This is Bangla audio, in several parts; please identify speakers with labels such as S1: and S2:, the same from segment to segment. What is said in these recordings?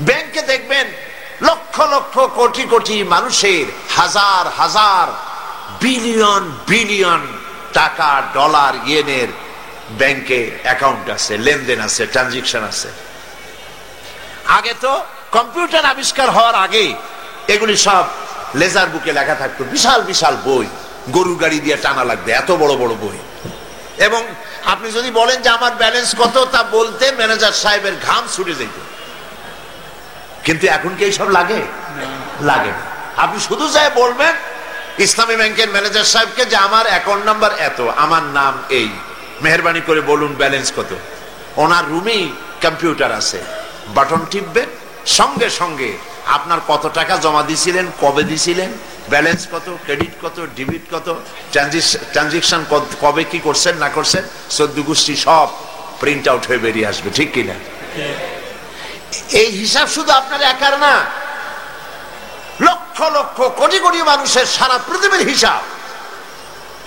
S1: ব্যাংকে দেখবেন লক্ষ লক্ষ কোটি কোটি মানুষের হাজার হাজার বিলিয়ন বিলিয়ন টাকা, ডলার, ইয়েনের ব্যাংকে অ্যাকাউন্ট আছে, লেনদেন আছে, ট্রানজাকশন আছে। আগে তো কম্পিউটার আবিষ্কার হওয়ার আগে এগুলি সব লেজার বুকে লেখা থাকতো, বিশাল বিশাল বই, গরুর গাড়ি দিয়ে টানা লাগবে এত বড় বড় বই। এবং আপনি যদি বলেন যে আমার ব্যালেন্স কত, তা বলতে ম্যানেজার সাহেবের ঘাম ছুটে যেত। কিন্তু এখন কি এইসব লাগে? লাগে না। আপনি শুধু যাই বলবেন ইসলামী ব্যাংকের ম্যানেজার সাহেবকে যে আমার অ্যাকাউন্ট নাম্বার এত, আমার নাম এই, মেহরবানি করে বলুন ব্যালেন্স কত। ওনার রুমেই কম্পিউটার আছে, বাটন টিপবেন, সঙ্গে সঙ্গে আপনার কত টাকা জমা দিছিলেন, কবে দিছিলেন, ব্যালেন্স কত, ক্রেডিট কত, ডেবিট কত, ট্রানজাকশন কবে কি করছেন না করছেন, 14 গোষ্ঠী সব প্রিন্ট আউট হয়ে বেরিয়ে আসবে। ঠিক কিনা? এই হিসাব শুধু আপনার একার না, লক্ষ লক্ষ কোটি কোটি মানুষের সারা পৃথিবীর হিসাব।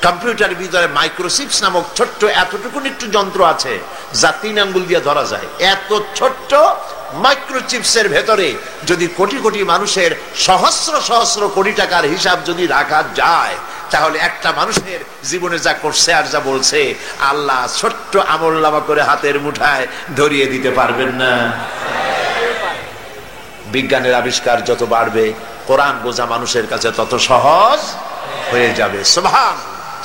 S1: কম্পিউটারের ভিতরে মাইক্রোচিপস নামক ছোট্ট এতটুকু একটু যন্ত্র আছে যা 3 আঙ্গুল দিয়ে ধরা যায়। এত ছোট্ট মাইক্রোচিপসের ভেতরে যদি কোটি কোটি মানুষের সহস্র সহস্র কোটি টাকার হিসাব যদি রাখা যায়, তাহলে একটা মানুষের জীবনে যা করছে আর যা বলছে আল্লাহ ছোট্ট আমলনামা করে হাতের মুঠায় ধরিয়ে দিতে পারবেন না? বিজ্ঞানের আবিষ্কার যত বাড়বে, কোরআন বোঝা মানুষের কাছে তত সহজ হয়ে যাবে।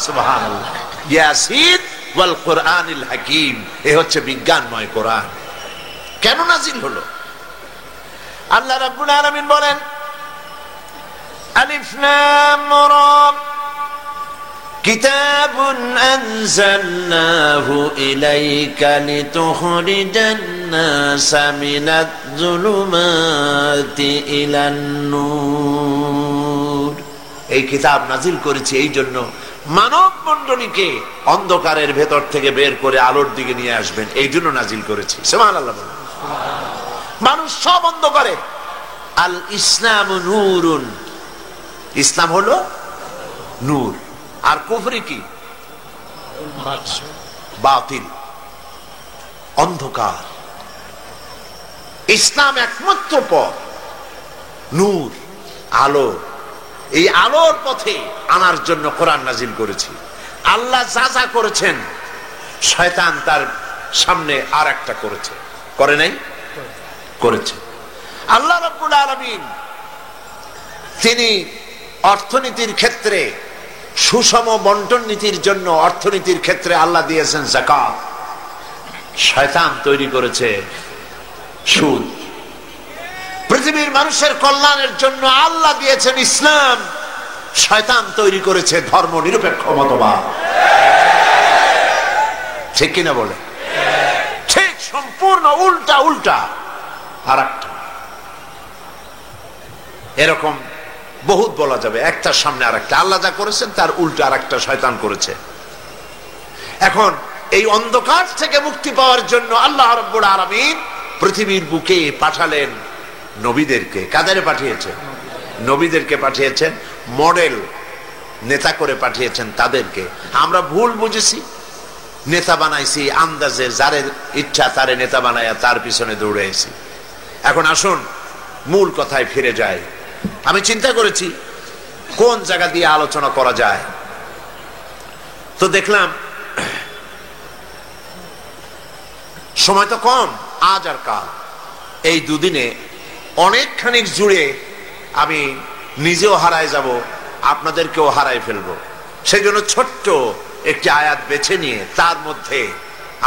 S1: সুবহানাল্লাহ, ইয়াসিন ওয়াল কুরআনিল হাকীম। এ হচ্ছে বিজ্ঞানময় কোরআন। কেন নাজিল হলো? আল্লাহ রাব্বুল আলামিন বলেন, আলিফ লাম রা কিতাবুন আনজালনাহু ইলাইকা লিতুখরিজান নাসা মিনাজ যুলুমাতি ইলান নূর। এই কিতাব নাজিল করেছি এই জন্য মানব মণ্ডলীকে অন্ধকারের ভেতর থেকে বের করে আলোর দিকে নিয়ে আসবেন, এই জন্য নাজিল করেছি। সুবহানাল্লাহ। মানুষ সব অন্ধকারে। আল ইসলাম নূরুন, ইসলাম হলো নূর। আর কুফরি কি? বাতিল, অন্ধকার। ইসলাম একমাত্র পথ, নূর, আলো। এই আলোর পথে আনার জন্য কোরআন নাজিল করেছি। আল্লাহ যা যা করেছেন, শয়তান তার সামনে আর একটা করেছে, করে নাই? করেছে। আল্লাহ রাব্বুল আলামিন তিনি অর্থনীতির ক্ষেত্রে সুষম বন্টন নীতির জন্য অর্থনীতির ক্ষেত্রে আল্লাহ দিয়েছেন যাকাত। শয়তান তৈরি করেছে সুদ। পৃথিবীর মানুষের কল্যাণের জন্য আল্লাহ দিয়েছেন ইসলাম। শয়তান তৈরি করেছে ধর্ম নিরপেক্ষ মতবাদ। ঠিক কিনা বলে? ঠিক সম্পূর্ণ উল্টা উল্টা আর একটা। এরকম বহুত বলা যাবে, একটার সামনে আর একটা। আল্লাহ যা করেছেন তার উল্টা আর একটা শয়তান করেছে। এখন এই অন্ধকার থেকে মুক্তি পাওয়ার জন্য আল্লাহ রাব্বুল আলামিন পৃথিবীর বুকে পাঠালেন নবীদেরকে। কাদের পাঠিয়েছেন? নবীদেরকে পাঠিয়েছেন, মডেল নেতা করে পাঠিয়েছেন তাদেরকে। আমরা ভুল বুঝেছি, নেতা বানাইছি আন্দাজে, যারে ইচ্ছা তারে নেতা বানায়া তার পিছনে দৌড়াইছি। এখন আসুন মূল কথায় ফিরে যায়। আমি চিন্তা করেছি কোন জায়গা দিয়ে আলোচনা করা যায়। তো দেখলাম সময় তো কম, আজ আর কাল, এই দুদিনে অনেকখানি জুড়ে আমি নিজেও হারায় যাব, আপনাদেরকেও হারায় ফেলবো। সেই জন্য ছোট্ট একটি আয়াত বেছে নিয়ে তার মধ্যে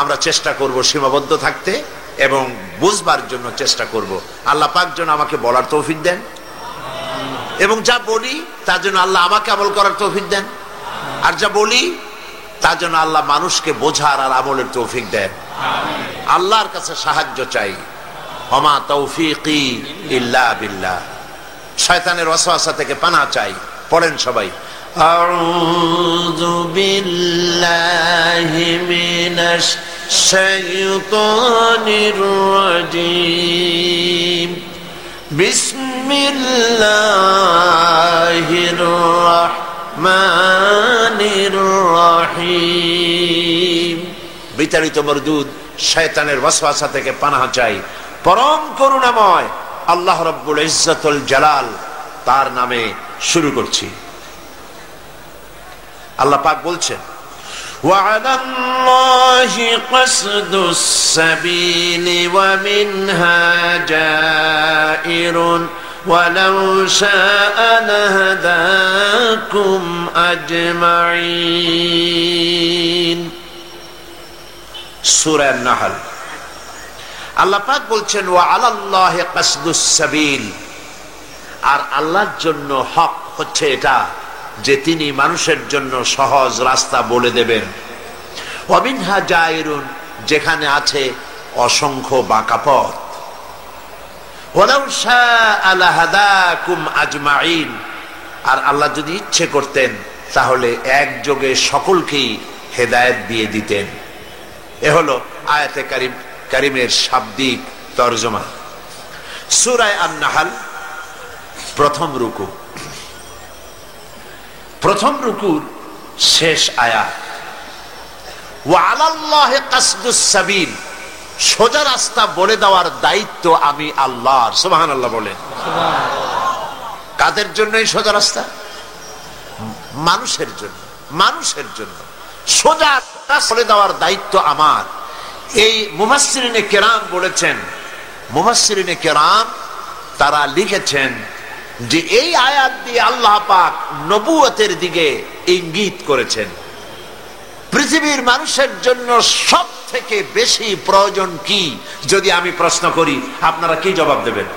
S1: আমরা চেষ্টা করব সীমাবদ্ধ থাকতে এবং বুঝবার জন্য চেষ্টা করব। আল্লাহ পাক যেন আমাকে বলার তৌফিক দেন এবং যা বলি তার জন্য আল্লাহ আমাকে আমল করার তৌফিক দেন, আর যা বলি তার জন্য আল্লাহ মানুষকে বোঝার আর আমলের তৌফিক দেন। আল্লাহর কাছে সাহায্য চাই। ওমা তৌফিকি ইল্লা বিল্লাহ। শয়তানের ওয়াসওয়াসা থেকে পানাহ চাই। পড়েন সবাই, আউযু বিল্লাহি মিনাশ শাইতানির রাজীম। বিসমিল্লাহির রাহমানির রাহিম। বিতাড়িত মরদুদ শয়তানের ওয়াসওয়াসা থেকে পানাহ চাই। পরম করুণাময় আল্লাহ রাব্বুল ইজ্জতুল জালাল, তার নামে শুরু করছি। আল্লাহ পাক বলছেন, وعلى الله قصد السبيل ومنها جائر ولو شاء لهداكم أجمعين। সূরা আন-নাহল। আল্লাহ পাক বলছেন, وعلى الله قصد السبيل, আর আল্লাহর জন্য হক হচ্ছে এটা যে তিনি মানুষের জন্য সহজ রাস্তা বলে দেবেন। ওয়ামিনহা জায়রুন, যেখানে আছে অসংখ্য বাঁকা পথ। ওয়ালাউ শাআ লাহাদাকুম আজমাইন, আর আল্লাহ যদি ইচ্ছে করতেন তাহলে একযোগে সকলকেই হেদায়েত দিয়ে দিতেন। এ হলো আয়াতে কারিমের শাব্দিক তরজমা। সূরা আন-নাহল প্রথম রুকু। প্রথম রুকুর শেষ আয়াত, ওয়া আলাল্লাহি কাসদুস সাবিল, সোজা রাস্তা বলে দেওয়ার দায়িত্ব আমি আল্লাহর। সুবহানাল্লাহ বলেন। কাদের জন্য এই সোজা রাস্তা? মানুষের জন্য। মানুষের জন্য সোজা রাস্তা বলে দেওয়ার দায়িত্ব আমার। এই মুফাসসিরিনে কেরাম বলেছেন, মুফাসসিরিনে কেরাম তারা লিখেছেন যে এই আয়াত দিয়ে আল্লাহ পাক নবুয়তের দিকে ইঙ্গিত করেছেন। পৃথিবীর মানুষের জন্য সব থেকে বেশি প্রয়োজন কি যদি আমি প্রশ্ন করি, আপনারা কি জবাব দেবেন?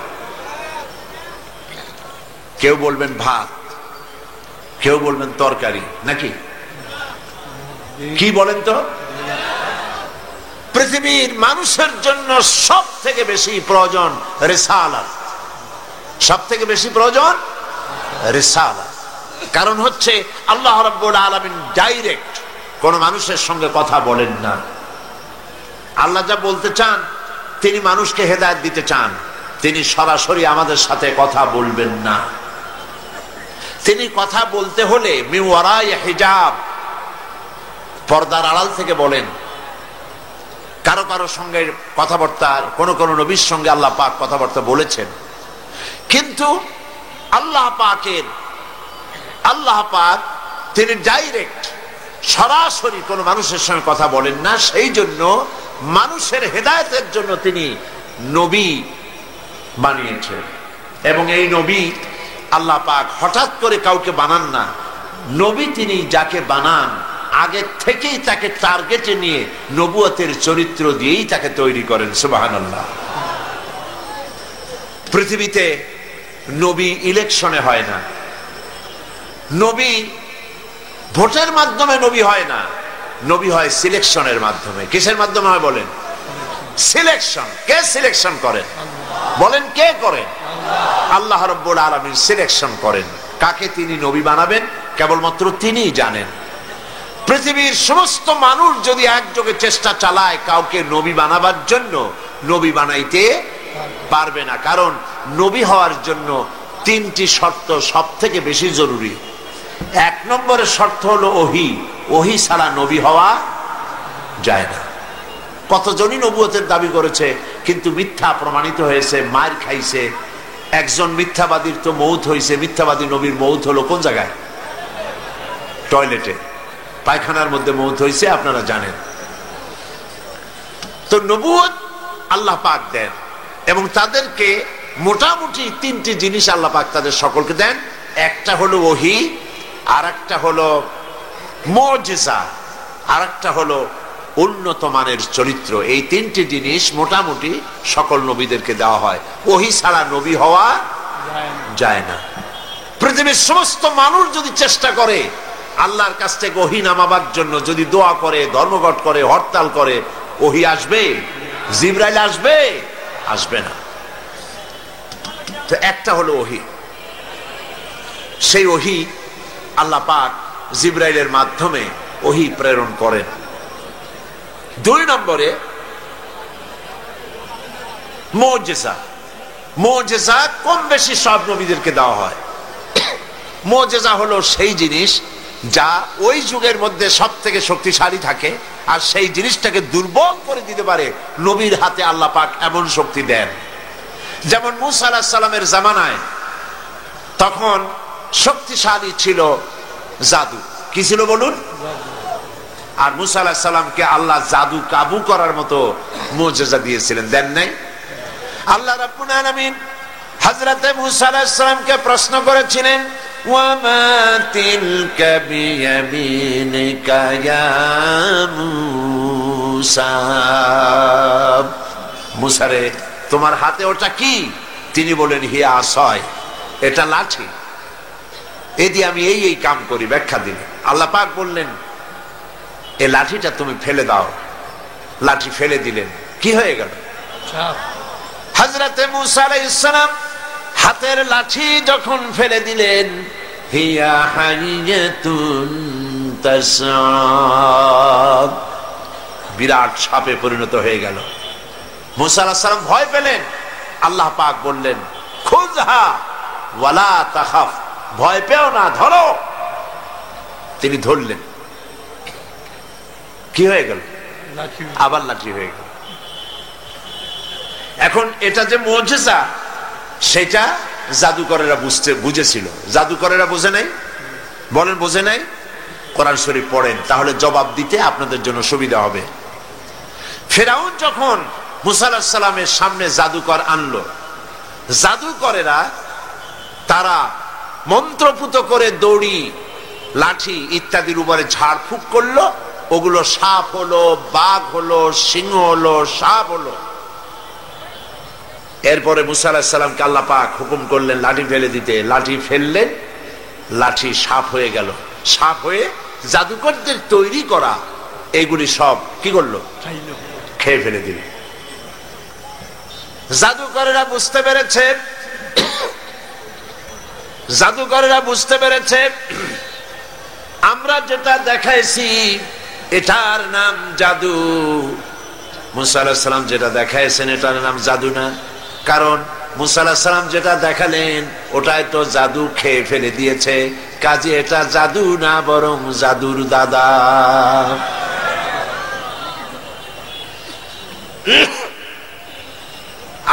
S1: কেউ বলবেন ভাত, কেউ বলবেন তরকারি, নাকি কি বলেন তো? পৃথিবীর মানুষের জন্য সব থেকে বেশি প্রয়োজন রিসালাত। সব থেকে বেশি প্রয়োজন রিসালাত। কারণ হচ্ছে আল্লাহ রাব্বুল আলামিন ডাইরেক্ট কোন মানুষের সঙ্গে কথা বলেন না। আল্লাহ যা বলতে চান, তিনি মানুষকে হেদায়েত দিতে চান, তিনি সরাসরি আমাদের সাথে কথা বলবেন না। তিনি কথা বলতে হলে মিন ওয়ারাই হিজাব, পর্দার আড়াল থেকে বলেন। কারো কারো সঙ্গে কথাবার্তা, কোন কোন নবীর সঙ্গে আল্লাহ পাক কথাবার্তা বলেছেন, কিন্তু আল্লাহ পাক তিনি ডাইরেক্ট সরাসরি কোন মানুষের সঙ্গে কথা বলেন না। সেই জন্য মানুষের হেদায়েতের জন্য তিনি নবী বানিয়েছেন। এবং এই নবী আল্লাহ পাক হঠাৎ করে কাউকে বানান না। নবী তিনি যাকে বানান আগে থেকেই তাকে টার্গেটে নিয়ে নবুয়তের চরিত্র দিয়েই তাকে তৈরি করেন। সুবহানাল্লাহ। পৃথিবীতে নবী ইলেকশনে হয় না, নবী ভোটের মাধ্যমে নবী হয় না, নবী হয় সিলেকশনের মাধ্যমে। কিসের মাধ্যমে হয় বলেন? সিলেকশন। কে সিলেকশন করেন বলেন? কে করেন? আল্লাহ রাব্বুল আলামিন সিলেকশন করেন কাকে তিনি নবী বানাবেন, কেবলমাত্র তিনিই জানেন। পৃথিবীর সমস্ত মানুষ যদি একযোগে চেষ্টা চালায় কাউকে নবী বানাবার জন্য, নবী বানাইতে পারবে না। কারণ নবী হওয়ার জন্য তিনটি শর্ত সব থেকে বেশি জরুরি। এক নম্বরের শর্ত হলো ওহী। ওহী ছাড়া নবী হওয়া যায় না। কতজনই নবুয়তের দাবি করেছে কিন্তু মিথ্যা প্রমাণিত হয়েছে, মার খাইছে। একজন মিথ্যাবাদীর তো মৌত হয়েছে। মিথ্যাবাদী নবীর মৌত হলো কোন জায়গায়? টয়লেটে, পায়খানার মধ্যে মৌত হয়েছে, আপনারা জানেন। তো নবুয়ত আল্লাহ পাক দেন এবং তাদেরকে মোটামুটি তিনটি জিনিস আল্লাহ পাক তাদের সকলকে দেন। একটা হলো ওহী, আর একটা হলো মুজিজা, আর একটা হলো উন্নত মানের চরিত্র। এই তিনটি জিনিস মোটামুটি সকল নবীদেরকে দেওয়া হয়। ওহী ছাড়া নবী হওয়া যায় না। পৃথিবীর সমস্ত মানুষ যদি চেষ্টা করে আল্লাহর কাছ থেকে ওহী নামাবার জন্য, যদি দোয়া করে, ধর্মঘট করে, হরতাল করে, ওহী আসবে? জিবরাইল আসবে? আসবে না। তো একটা হলো ওহী। সেই ওহী আল্লাহ পাক জিবরাইলের মাধ্যমে ওহী প্রেরণ করেন। দুই নম্বরে মুজিজা। মুজিজা কম বেশি সব নবীদেরকে দেওয়া হয়। মুজিজা হলো সেই জিনিস যা ওই যুগের মধ্যে সব থেকে শক্তিশালী থাকে, আর সেই জিনিসটাকে দুর্বল করে দিতে পারে। নবীর হাতে আল্লাহ পাক এমন শক্তি দেন। যেমন মূসা আলাইহিস সালামের জামানায় তখন শক্তিশালী ছিল জাদু। কি ছিল বলুন? আর মূসা আলাইহিস সালামকে আল্লাহ জাদু কাবু করার মতো মুজিজা দিয়েছিলেন, দেন নাই? আল্লাহ রাব্বুল আলামিন হযরতে মূসা আলাইহিস সালামকে প্রশ্ন করেছিলেন, ওয়া মা তিলকা বিয়ামিনিকা ইয়া মূসা, মূসা রে তোমার হাতে ওটা কি? তিনি বলেন, হিয়া আসায়, এটা লাঠি, এই দিয়ে আমি এই কাম করি। ব্যাখ্যা দিলেন। আল্লাহ পাক বললেন, এই লাঠিটা তুমি ফেলে দাও। লাঠি ফেলে দিলেন, কি হয়ে গেল? হযরতে মূসা আলাইহিস সালাম হাতের লাঠি যখন ফেলে দিলেন, হিয়া হাইয়াতুন তাসআ, বিরাট সাপে পরিণত হয়ে গেল। মূসা আলাইহিস সালাম ভয় পেলেন। আল্লাহ পাক বললেন, খুযহা ওয়ালা তাখাফ, ভয় পেও না, ধরো। তিনি ধরলেন, কি হয়ে গেল? আবার লাঠি হয়ে গেল। এখন এটা যে মুজিজা, সেটা জাদুকরেরা বুঝেছিল। জাদুকরেরা বুঝে নাই? বলেন বুঝে নাই? কোরআন শরীফ পড়েন, তাহলে জবাব দিতে আপনাদের জন্য সুবিধা হবে। ফেরাউন যখন মূসা আলাইহিস সালামের সামনে জাদুকর আনলো, জাদুকরেরা তারা মন্ত্রপুত করে দড়ি, লাঠি ইত্যাদির উপরে ঝাড়ফুঁক করলো। ওগুলো সাপ হলো, বাঘ হলো, সিংহ হলো, সাপ হলো। এরপরে মূসা আলাইহিস সালামকে আল্লাহ পাক হুকুম করলেন লাঠি ফেলে দিতে। লাঠি ফেললেন, লাঠি সাপ হয়ে গেল। সাপ হয়ে জাদুকরদের তৈরি করা এইগুলি সব কি করলো? খেয়ে ফেলে দিল। জাদুকরেরা বুঝতে পেরেছে, জাদুকরেরা বুঝতে পেরেছে আমরা যেটা দেখাইছি এটার নাম জাদু। মূসা আলাইহিস সালাম যেটা দেখাইছেন এটার নাম জাদু না, কারণ মূসা আলাইহিস সালাম যেটা দেখালেন ওটাই তো জাদু খেয়ে ফেলে দিয়েছে। কাজে এটা জাদু না, বরং জাদুর দাদা।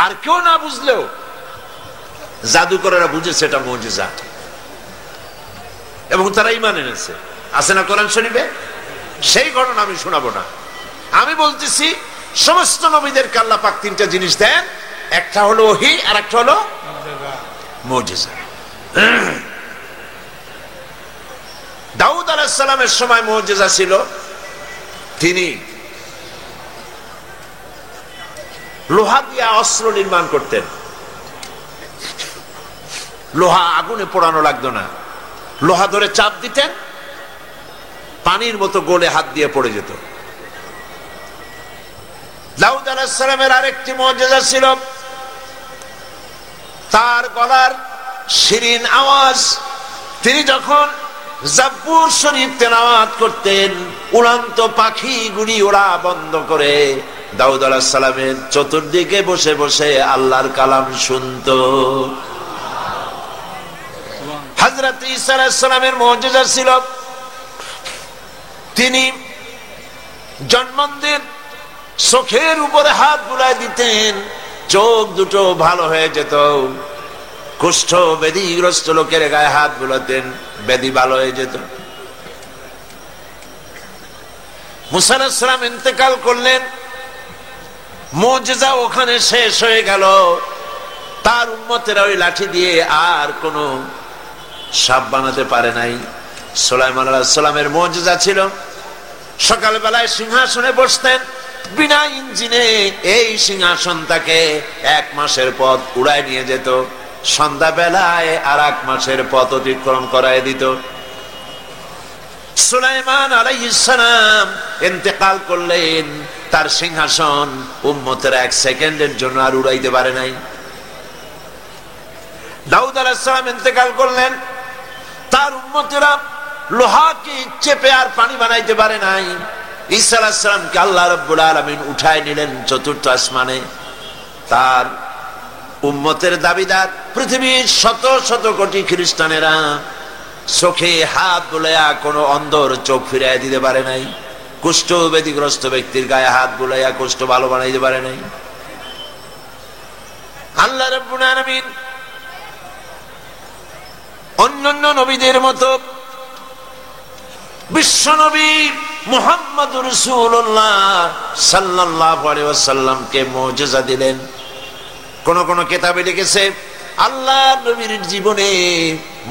S1: আর কেউ না বুঝলেও জাদুকরেরা বুঝেছে এটা মুজিজা, এবং তারা ঈমান এনেছে। আছে না কোরআন শরীফে? সেই ঘটনা আমি শোনাবো না। আমি বলতেছি সমস্ত নবীদেরকে আল্লাহ পাক তিনটা জিনিস দেন, একটা হলো ওহী, আর একটা হলো মুজিজা। দাউদ আলাইহিস সালামের সময় মুজিজা ছিল, তিনি লোহা দিয়ে অস্ত্র নির্মাণ করতেন। লোহা আগুনে পোড়ানো লাগতো না, লোহা ধরে চাপ দিতেন, পানির মতো গলে হাত দিয়ে পড়ে যেত। দাউদ আলাইহিস সালামের আরেকটি মুজিজা ছিল, তার গলার শিরিন আওয়াজ। তিনি যখন জাব্বুর শরীফ তেলাওয়াত করতেন, উড়ন্ত পাখিগুলি ওড়া বন্ধ করে দাউদ আলাইহিস সালামের চতুর্দিকে বসে বসে আল্লাহর কালাম শুনতো। হযরত ঈসা আলাইহিস সালামের মুজিজা ছিল, তিনি জন্মদিন চোখের উপরে হাত বুলায় দিতেন, চোখ দুটো ভালো হয়ে যেত। কুষ্ঠ ব্যাধিগ্রস্ত লোকের গায়ে হাত বুলাতেন, ব্যাধি ভালো হয়ে যেত। মুসা আলাইহিস সালাম ইন্তেকাল করলেন, মুজিজা ওখানে শেষ হয়ে গেল। তার উম্মতেরা ওই লাঠি দিয়ে আর কোন সাপ বানাতে পারে নাই। সুলাইমান আলাইহিস সালামের মুজিজা ছিল, সকালবেলায় সিংহাসনে বসতেন বিনা ইঞ্জিনে। এই সিংহাসন তাকে 1 মাসের পথ উড়ায় নিয়ে যেত, সন্ধ্যাবেলায় আর 1 মাসের পথ অতিক্রম করায় দিত। সুলাইমান আলাইহিস সালাম ইন্তেকাল করলেন, তার সিংহাসন উম্মতের 1 সেকেন্ডের জন্য আর উড়াইতে পারে নাই। দাউদ আলাইহিস সালাম ইন্তেকাল করলেন, তার উম্মতেরা লোহাকে চেপে আর পানি বানাইতে পারে নাই। ঈসা আলাইহিস সালামকে আল্লাহ রাব্বুল আলামিন উঠায় নিলেন 4th আসমানে। তার উম্মতের দাবিদার পৃথিবীর শত শত কোটি খ্রিস্টানেরা চোখে হাত বুলাইয়া কোন অন্ধর চোখ ফিরাইয়া দিতে পারে নাই। কুষ্ঠ ব্যাধিগ্রস্ত ব্যক্তির গায়ে হাত বুলাইয়া কুষ্ঠ ভালো বানাইতে পারে নাই। আল্লাহ রাব্বুল আলামিন অন্যান্য নবীদের মতো বিশ্ব নবী মুহাম্মদুর রাসূলুল্লাহ সাল্লাল্লাহু আলাইহি ওয়াসাল্লামকে মুজিজা দিলেন। কোন কোন কিতাবে লিখেছে আল্লাহ নবীর জীবনে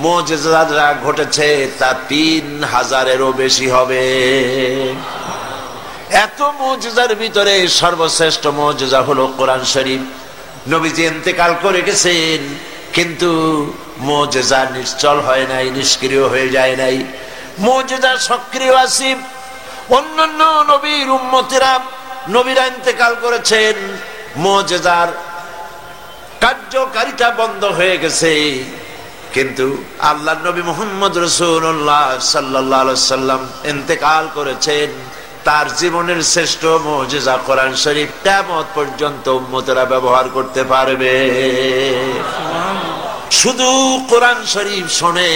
S1: মুজিজা যা ঘটেছে তা 3000-এরও বেশি হবে। এত মুজিজার ভিতরে সর্বশ্রেষ্ঠ মুজিজা হলো কোরআন শরীফ। নবীজি ইন্তেকাল করে গেছেন, কিন্তু মুজিজা নিশ্চল হয় নাই, নিষ্ক্রিয় হয়ে যায় নাই, মুজিজা সক্রিয় আছে। অন্যান্য নবীর উম্মতেরা নবীরা ইন্তেকাল করেছেন, মুজিজার কার্যকারিতা বন্ধ হয়ে গেছে, কিন্তু আল্লাহর নবী মুহাম্মদ রাসূলুল্লাহ সাল্লাল্লাহু আলাইহি ওয়াসাল্লাম ইন্তেকাল করেছেন। তার জীবনের শ্রেষ্ঠ মুজিজা কোরআন শরীফ কিয়ামত পর্যন্ত উম্মতেরা ব্যবহার করতে পারবে। শুধু কোরআন শরীফ শোনে,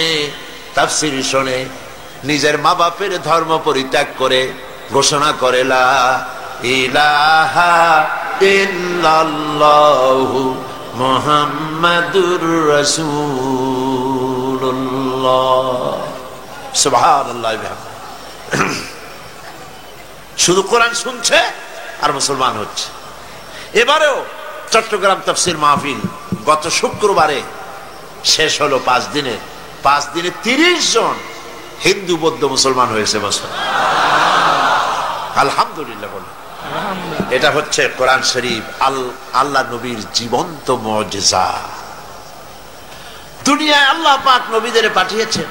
S1: তাফসীর শোনে, নিজের মা বাপের ধর্ম পরিত্যাগ করে ঘোষণা করে লা ইলাহা ইল্লাল্লাহু মুহাম্মাদুর রাসূলুল্লাহ, সুবহানাল্লাহ। শুধু কোরআন শুনছে আর মুসলমান হচ্ছে। এবারেও চট্টগ্রাম তাফসীর মাহফিল গত শুক্রবারে শেষ হলো। 5 দিনে 30 জন হিন্দু বৌদ্ধ মুসলমান হয়েছে বছর। আলহামদুলিল্লাহ বলে। এটা হচ্ছে কোরআন শরীফ, আল্লাহ নবীর জীবন্ত মুজিজা। দুনিয়ায় আল্লাহ পাক নবীদের পাঠিয়েছেন,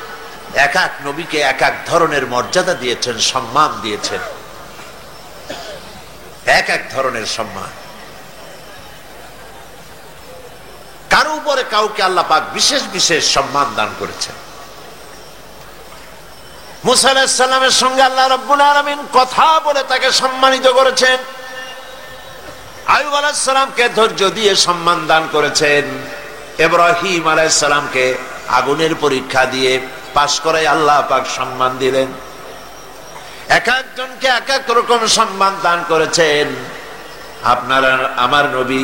S1: এক এক নবীকে এক এক ধরনের মর্যাদা দিয়েছেন, সম্মান দিয়েছেন, এক এক ধরনের সম্মান। কারো উপরে কাউকে আল্লাহ পাক বিশেষ বিশেষ সম্মান দান করেছেন। মুসা আলাইহিস সালামের সঙ্গে আল্লাহ রাব্বুল আলামিন কথা বলে তাকে সম্মানিত করেছেন। আইয়ুব আলাইহিস সালামকে ধৈর্য দিয়ে সম্মান দান করেছেন। ইব্রাহিম আলাইহিস সালামকে আগুনের পরীক্ষা দিয়ে পাশ করায় আল্লাহ পাক সম্মান দিলেন। এক একজনকে এক এক রকম সম্মান দান করেছেন। আপনার আমার নবী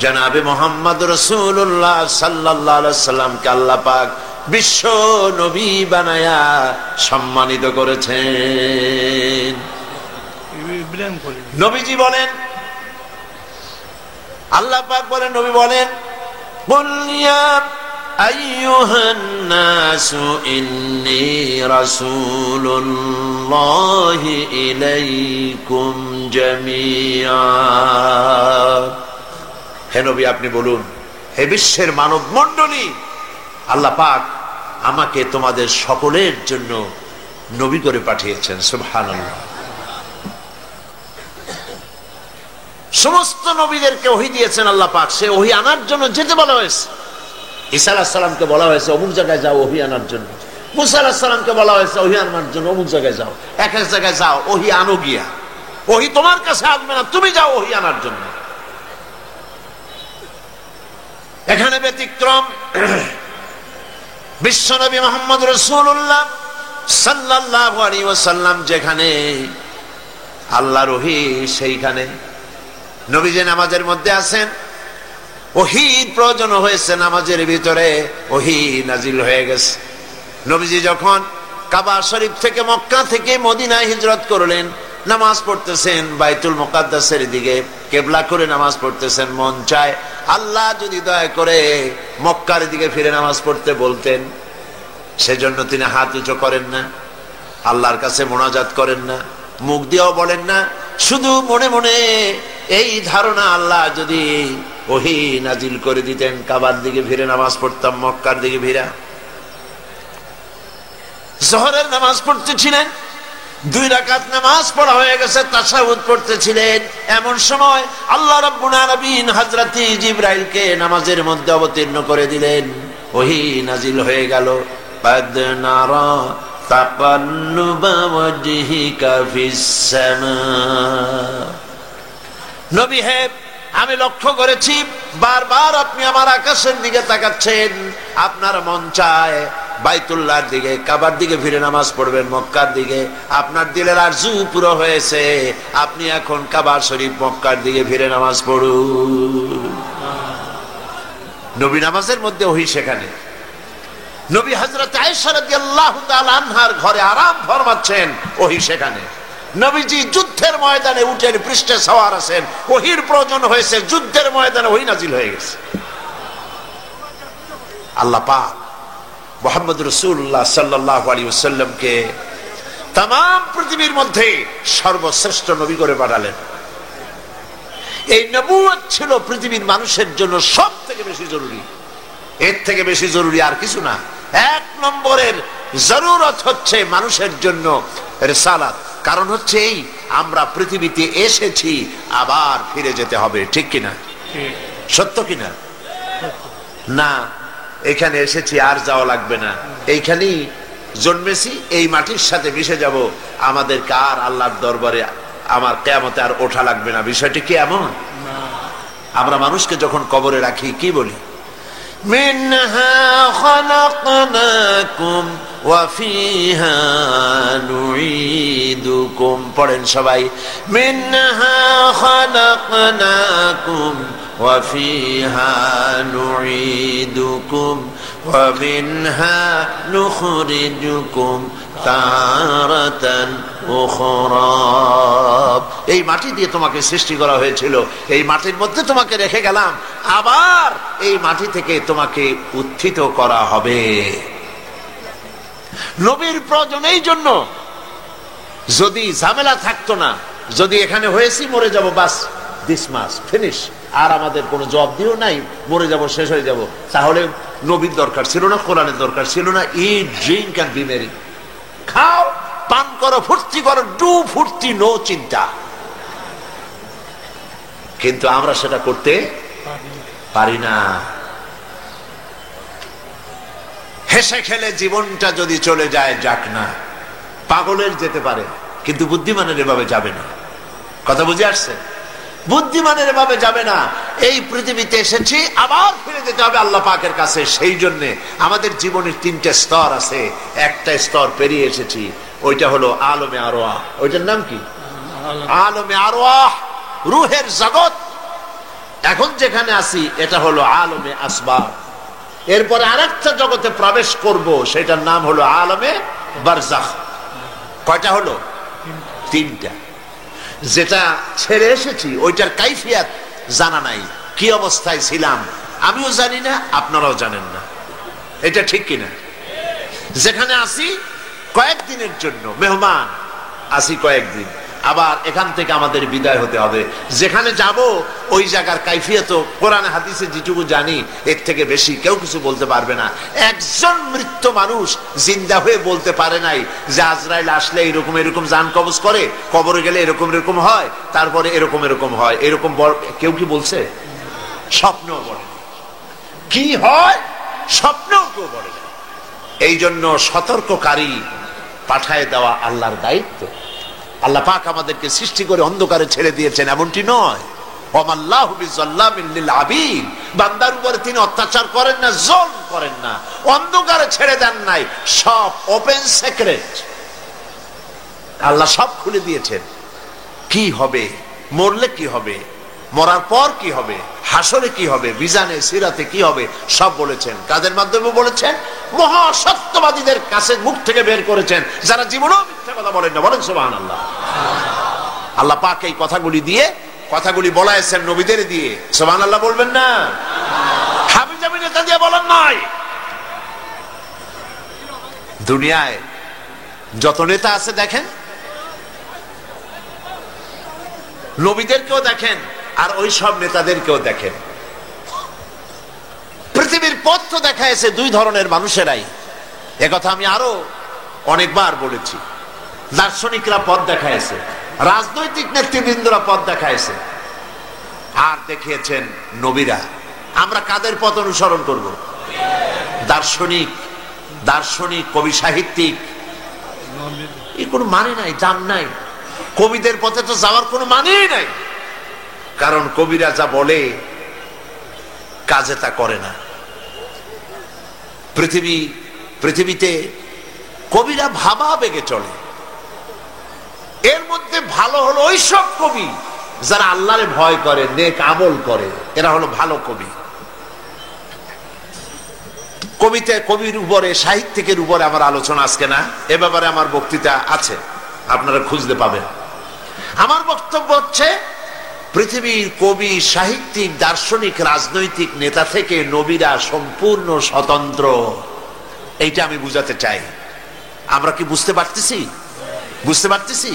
S1: জনাবে মুহাম্মদ রাসূলুল্লাহ সাল্লাল্লাহু আলাইহি সাল্লামকে আল্লাহ পাক বিশ্ব নবী বানায়া সম্মানিত করেছেন। নবীজি বলেন, আল্লাহ পাক বলেন, নবী বলেন, কুল ইয়া আইয়ুহান নাসু ইন্নী রাসূলুল্লাহি ইলাইকুম জামিআ। হে নবী আপনি বলুন, হে বিশ্বের মানব মণ্ডলী, আল্লাহ পাক আমাকে তোমাদের সকলের জন্য নবী করে পাঠিয়েছেন। সুবহানাল্লাহ। সমস্ত নবীদেরকে ওহী দিয়েছেন আল্লাহ পাক, সে ওহী আনার জন্য যেতে বলা হয়েছে। ঈসা আলাইহিস সালামকে বলা হয়েছে অমুক জায়গায় যাও ওহী আনার জন্য। মুসা আলাইহিস সালামকে বলা হয়েছে ওহী আনার জন্য অমুক জায়গায় যাও। এক এক জায়গায় যাও, ওহী আনো গিয়া। ওহী তোমার কাছে আসবে না, তুমি যাও ওহী আনার জন্য। এখানে ব্যতিক্রম বিশ্বনবী মুহাম্মদ রাসূলুল্লাহ সাল্লাল্লাহু আলাইহি ওয়াসাল্লাম যেখানে আল্লাহর ওহী সেইখানে। নবীজি নামাজের মধ্যে আছেন, ওহীর প্রয়োজন হয়েছে, নামাজের ভিতরে ওহী নাজিল হয়ে গেছে। নবীজি যখন কাবা শরীফ থেকে মক্কা থেকে মদিনায় হিজরত করলেন, নামাজ পড়তেছেন বাইতুল মুকাদ্দাসের দিকে কিবলা করে নামাজ পড়তেছেন। মন চায় আল্লাহ যদি দয়া করে মক্কার দিকে ফিরে নামাজ পড়তে বলতেন, সেজন্য তিনি হাত উঁচু করেন না, আল্লাহর কাছে মোনাজাত করেন না, মুখ দিয়েও বলেন না, শুধু মনে মনে এই ধারণা, আল্লাহ যদি ওহী নাজিল করে দিতেন কাবার দিকে ফিরে নামাজ পড়তাম, মক্কার দিকে ফিরা। জোহরের নামাজ পড়তেছিলেন, 2 রাকাত নামাজ পড়া হয়ে গেছে, তাশাহুদ পড়তেছিলেন। এমন সময় আল্লাহ রাব্বুল আলামিন হযরত জিবরাইলকে নামাজের মধ্যে অবতীর্ণ করে দিলেন, ওহী নাজিল হয়ে গেল। قد نرى تقلب وجهك في السماء নবী হে আমি লক্ষ্য করেছি বারবার আপনি আমার আকাশের দিকে তাকাচ্ছেন, আপনার মন চায় বাইতুল্লাহর দিকে কাবার দিকে ফিরে নামাজ পড়বেন, মক্কার দিকে। আপনার দিলের আরজু পুরো হয়েছে, আপনি এখন কাবা শরীফ মক্কার দিকে ফিরে নামাজ পড়ুন। নবী নামাজের মধ্যে ওহী সেখানে। নবী হযরত আয়েশা রাদিয়াল্লাহু তাআলা আনহার ঘরে আরাম ফরমাচ্ছেন, ওহী সেখানে। নবীজি যুদ্ধের ময়দানে উটের পৃষ্ঠে সওয়ার আছেন, ওহীর প্রয়োজন হয়েছে, যুদ্ধের ময়দানে ওহী নাজিল হয়ে গেছে। আল্লাহ পাক মুহাম্মদ রাসূলুল্লাহ সাল্লাল্লাহু আলাইহি ওয়াসাল্লামকে তাম পৃথিবীর মধ্যে সর্বশ্রেষ্ঠ নবী করে পাঠালেন। এই নবুয়ত ছিল পৃথিবীর মানুষের জন্য সব থেকে বেশি জরুরি, এর থেকে বেশি জরুরি আর কিছু না। এক নম্বরের জরুরত হচ্ছে মানুষের জন্য রিসালাত। কারণ হচ্ছে এই, আমরা পৃথিবীতে এসেছি, আবার ফিরে যেতে হবে, ঠিক কিনা? সত্য কিনা? না, এখানে এসেছি আর যাওয়া লাগবে না, এইখানেই জন্মেছি, এই মাটির সাথে মিশে যাব, আমাদের কার আল্লাহর দরবারে আমার কিয়ামতে আর ওঠা লাগবে না। বিষয়টি কি এমন? আমরা মানুষকে যখন কবরে রাখি কি বলি? মিনহা খালাকনাকুম ওয়া ফিহা নুঈদুকুম। পড়েন সবাই, মিনহা খালাকনাকুম ওয়া ফিহা নুঈদুকুম ওয়া মিনহা নুখরিজুকুম তারাতান উখরা। এই মাটি দিয়ে তোমাকে সৃষ্টি করা হয়েছিল, এই মাটির মধ্যে তোমাকে রেখে গেলাম, আবার এই মাটি থেকে তোমাকে উত্থিত করা হবে। নবীর প্রয়োজন এই জন্য। যদি ঝামেলা থাকতো না, যদি এখানে হয়েছি মরে যাব, বাস, দিস মাস ফিনিশ, আর আমাদের কোনো জবাব দিও নাই, মরে যাব, শেষ হয়ে যাব, তাহলে নবীর দরকার ছিল না, কোরআনের দরকার ছিল না। ইট, ড্রিঙ্ক এন্ড বি মেরি, খাও, পান করো, ফুর্তি করো, ডু ফুর্তি, নো চিন্তা। কিন্তু আমরা সেটা করতে পারি না। হেসে খেলে জীবনটা যদি চলে যায়, যাক না, পাগলের যেতে পারে, কিন্তু বুদ্ধিমানের এভাবে যাবে না। কথা বুঝে আসছে? বুদ্ধিমানের এভাবে যাবে না। এই পৃথিবীতে এসেছি, আবার ফিরে যেতে হবে আল্লাহ পাকের কাছে। সেই জন্য আমাদের জীবনের তিনটা স্তর আছে, একটা স্তর পেরিয়ে এসেছি, ওইটা হলো আলমে আরওয়াহ। ওইটার নাম কি? আলমে আরওয়াহ, রূহের জগৎ। এখন যেখানে আছি এটা হলো আলমে আসবাব। এরপরে আরেকটা জগতে প্রবেশ করব, সেটার নাম হলো আলমে বারজাখ। কয়টা হলো? তিনটা। যেটা ছেড়ে এসেছি ওইটার কাইফিয়াত জানা নাই, কি অবস্থায় ছিলাম আমিও জানি না, আপনারাও জানেন না। এটা ঠিক কিনা? যেখানে আসি কয়েকদিনের জন্য মেহমান, আসি কয়েকদিন, আবার এখান থেকে আমাদের বিদায় হতে হবে। যেখানে যাব ওই জায়গার কাইফিয়ত কোরআন হাদিসে যেটুকু জানি, এর থেকে বেশি কেউ কিছু বলতে পারবে না। একজন মৃত্যু মানুষ জিন্দা হয়ে বলতে পারে নাই যে আজরাইল আসলে এরকম এরকম জান কবজ করে, কবরে গেলে এরকম এরকম হয়, তারপরে এরকম এরকম হয়, এরকম কেউ কি বলছে? স্বপ্নও বলে কি হয়, স্বপ্নও কেউ বলে না। এই জন্য সতর্ককারী পাঠায় দেওয়া আল্লাহর দায়িত্ব। আল্লাহ পাক আমাদেরকে সৃষ্টি করে অন্ধকারে ছেড়ে দিয়েছেন, এমনটি নয়। ওয়ামাল্লাহু বিযাল্লামিন লিল আবিদ, বান্দার উপরে তিনি অত্যাচার করেন না, জুলম করেন না, অন্ধকারে ছেড়ে দেন নাই। সব ওপেন সিক্রেট, আল্লাহ সব খুলে দিয়েছেন। কি হবে, মরলে কি হবে, মরার পর কি হবে, হাসরে কি হবে, মিজানে সিরাতে কি হবে, সব বলেছেন। কাদের মাধ্যমে বলেছেন? মহাসত্যবাদীদের কাছে মুখ থেকে বের করেছেন, যারা জীবনেও মিথ্যা কথা বলেন না। বলেন সুবহানাল্লাহ। আল্লাহ পাক এই কথাগুলি দিয়ে, কথাগুলি বলাইছেন নবীদের দিয়ে। সুবহানাল্লাহ বলবেন না? হাবি জাবি নেতা দিয়ে বলেন নাই। দুনিয়ায় যত নেতা আছে দেখেন, নবীদেরকেও দেখেন আর ওই সব নেতাদেরকেও দেখেন। পৃথিবীর পথ তো দেখাইছে দুই ধরনের মানুষেরাই, একথা আমি আরো অনেকবার বলেছি। দার্শনিকরা পথ দেখাইছে, রাজনৈতিক নেতৃবৃন্দরা পথ দেখাইছে, আর দেখিয়েছেন নবীরা। আমরা কাদের পথ অনুসরণ করব? দার্শনিক, দার্শনিক, কবি, সাহিত্যিক, এই কোনো মানে নাই, দাম নাই। কবিদের পথে তো যাওয়ার কোনো মানেই নাই, কারণ কবিরা যা বলে কাজে তা করে না। পৃথিবীতে কবিরা ভাবা বেগে চলে। এর মধ্যে ভালো হলো ওইসব কবি যারা আল্লাহরে ভয় করে, নেক আমল করে, এরা হলো ভালো কবি। কবির উপরে, সাহিত্যিকের উপরে আমার আলোচনা আজকে না, এ ব্যাপারে আমার বক্তৃতা আছে, আপনারা খুঁজলে পাবেন। আমার বক্তব্য হচ্ছে পৃথিবীর কবি, সাহিত্যিক, দার্শনিক, রাজনৈতিক নেতা থেকে নবীরা সম্পূর্ণ স্বতন্ত্র, এইটা আমি বুঝাতে চাই। আমরা কি বুঝতে পারতেছি? বুঝতে পারতেছি?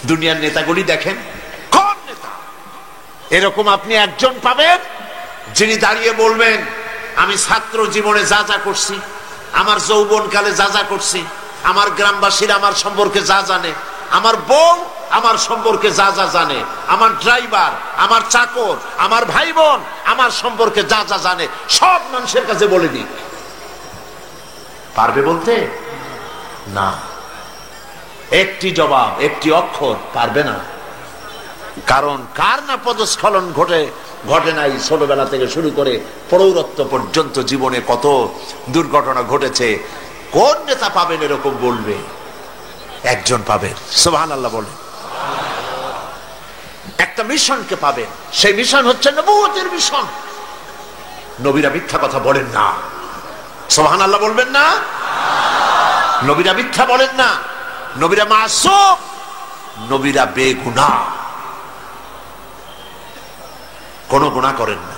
S1: দুনিয়ার নেতাগুলি দেখেন, কোন নেতা এরকম আপনি একজন পাবেন যিনি দাঁড়িয়ে বলবেন আমি ছাত্র জীবনে যা যা করছি, আমার যৌবনকালে যা যা করছি, আমার গ্রামবাসীরা আমার সম্পর্কে যা জানে, আমার বউ আমার সম্পর্কে যা যা জানে, আমার ড্রাইভার, আমার চাকর, আমার ভাই বোন আমার সম্পর্কে যা যা জানে, সব মানুষের কাছে বলে দিক। পারবে বলতে? না, একটি জবাব, একটি অক্ষর পারবে না। কারণ কার না পদস্খলন ঘটে নাই, ছোটবেলা থেকে শুরু করে প্রৌঢ়ত্ব পর্যন্ত জীবনে কত দুর্ঘটনা ঘটেছে। কোন নেতা পাবেন এরকম বলবে? একজন পাবেন, সুবহানাল্লাহ বলে। একটা মিশনকে পাবেন, সেই মিশন হচ্ছে নবুয়তের মিশন। নবীরা মিথ্যা কথা বলেন না, সুবহানাল্লাহ বলবেন না? নবীরা মিথ্যা বলেন না, নবীরা মাসুম, নবীরা বেগুনাহ, কোন গুনাহ করেন না।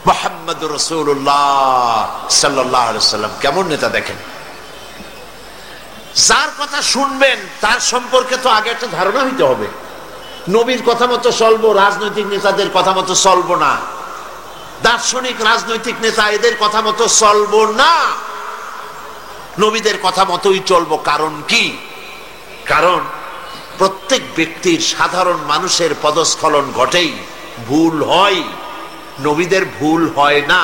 S1: মুহাম্মদুর রাসূলুল্লাহ সাল্লাল্লাহু আলাইহি ওয়াসাল্লাম কেমন নেতা দেখেন। যার কথা শুনবেন তার সম্পর্কে তো আগে একটা ধারণা হইতে হবে। নবীর কথা মতো চলবো, রাজনৈতিক নেতাদের কথা মতো চলবো না, দার্শনিক রাজনৈতিক নেতা এদের কথা মতো চলবো না, নবীদের কথা মতোই চলবো। কারণ কি? কারণ প্রত্যেক ব্যক্তির, সাধারণ মানুষের পদস্খলন ঘটেই, ভুল হয়। নবীদের ভুল হয় না,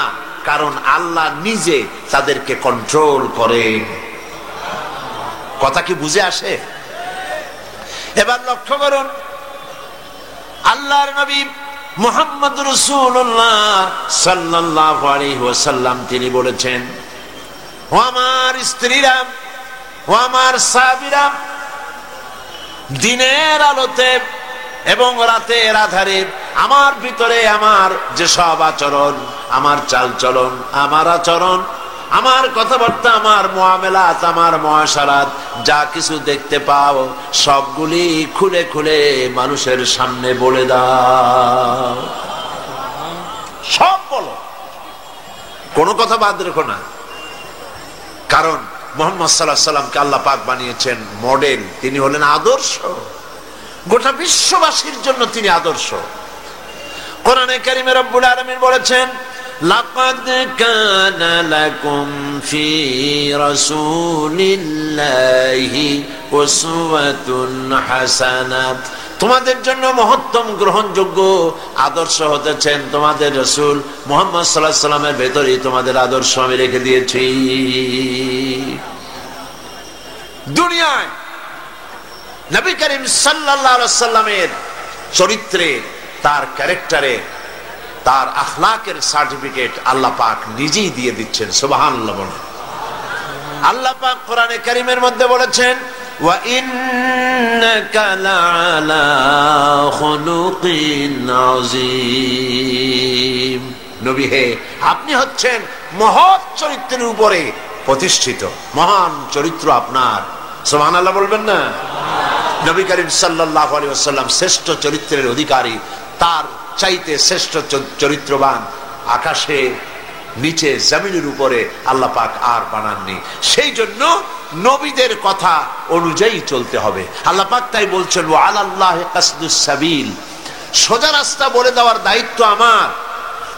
S1: কারণ আল্লাহ নিজে তাদেরকে কন্ট্রোল করে। কথা কি বুঝে আসে? এবার লক্ষ্য করুন, আল্লাহর নবী মুহাম্মদ রাসূলুল্লাহ সাল্লাল্লাহু আলাইহি ওয়াসাল্লাম তিনি বলেছেন, ও আমার স্ত্রীরা, ও আমার সাহাবীরা, দিনের আলোতে এবং রাতের আধারে আমার ভিতরে আমার যে সব আচরণ, আমার চালচলন, আমার আচরণ, আমার কথাবার্তা, আমার মুআমালাত, আমার মুআশারাত, যা কিছু দেখতে পাও সবগুলি খুলে খুলে মানুষের সামনে বলে দাও। সব বলো, কোনো কথা বাদ রেখো না। কারণ মুহাম্মদ সাল্লাল্লাহু আলাইহি ওয়াসাল্লামকে আল্লাহ পাক বানিয়েছেন মডেল, তিনি হলেন আদর্শ, গোটা বিশ্ববাসীর জন্য তিনি আদর্শ। কোরআনে কারীমে রব্বুল আলামিন বলেছেন, লাকাদ কানা লাকুম ফি রাসূলিল্লাহি উসওয়াতুন হাসানাহ, তোমাদের জন্য মহত্তম গ্রহণযোগ্য আদর্শ হতেছেন তোমাদের রাসূল মুহাম্মদ সাল্লাল্লাহু আলাইহি ওয়াসাল্লামের ভেতরেই তোমাদের আদর্শ আমি রেখে দিয়েছি। দুনিয়ায় নবী করিম সাল্লাল্লাহু আলাইহি ওয়াসাল্লামের চরিত্রে, তার ক্যারেক্টারে, তার আখলাকের সার্টিফিকেট আল্লাহ পাক নিজেই দিয়ে দিচ্ছেন। সুবহানাল্লাহ বলেন। আল্লাহ পাক কোরআনে কারীমের মধ্যে বলেছেন, ওয়া ইন্নাকা লাআলা খুলুকিন আযীম, নবী হে আপনি হচ্ছেন মহৎ চরিত্রের উপরে প্রতিষ্ঠিত, মহান চরিত্র আপনার। সুবহানাল্লাহ বলবেন না? নবী করিম সাল্লাল্লাহু আলাইহি ওয়াসাল্লাম শ্রেষ্ঠ চরিত্রের অধিকারী, তার চাইতে শ্রেষ্ঠ চরিত্রবান আকাশে, নিচে, জমিনের উপরে আল্লাহ পাক আর বানাননি। সেই জন্য নবীদের কথা অনুযায়ী চলতে হবে। আল্লাহ পাক তাই বলছেন, ওয়া আলাল্লাহি কাসদুস সাবিল, সোজা রাস্তা বলে দেওয়ার দায়িত্ব আমার।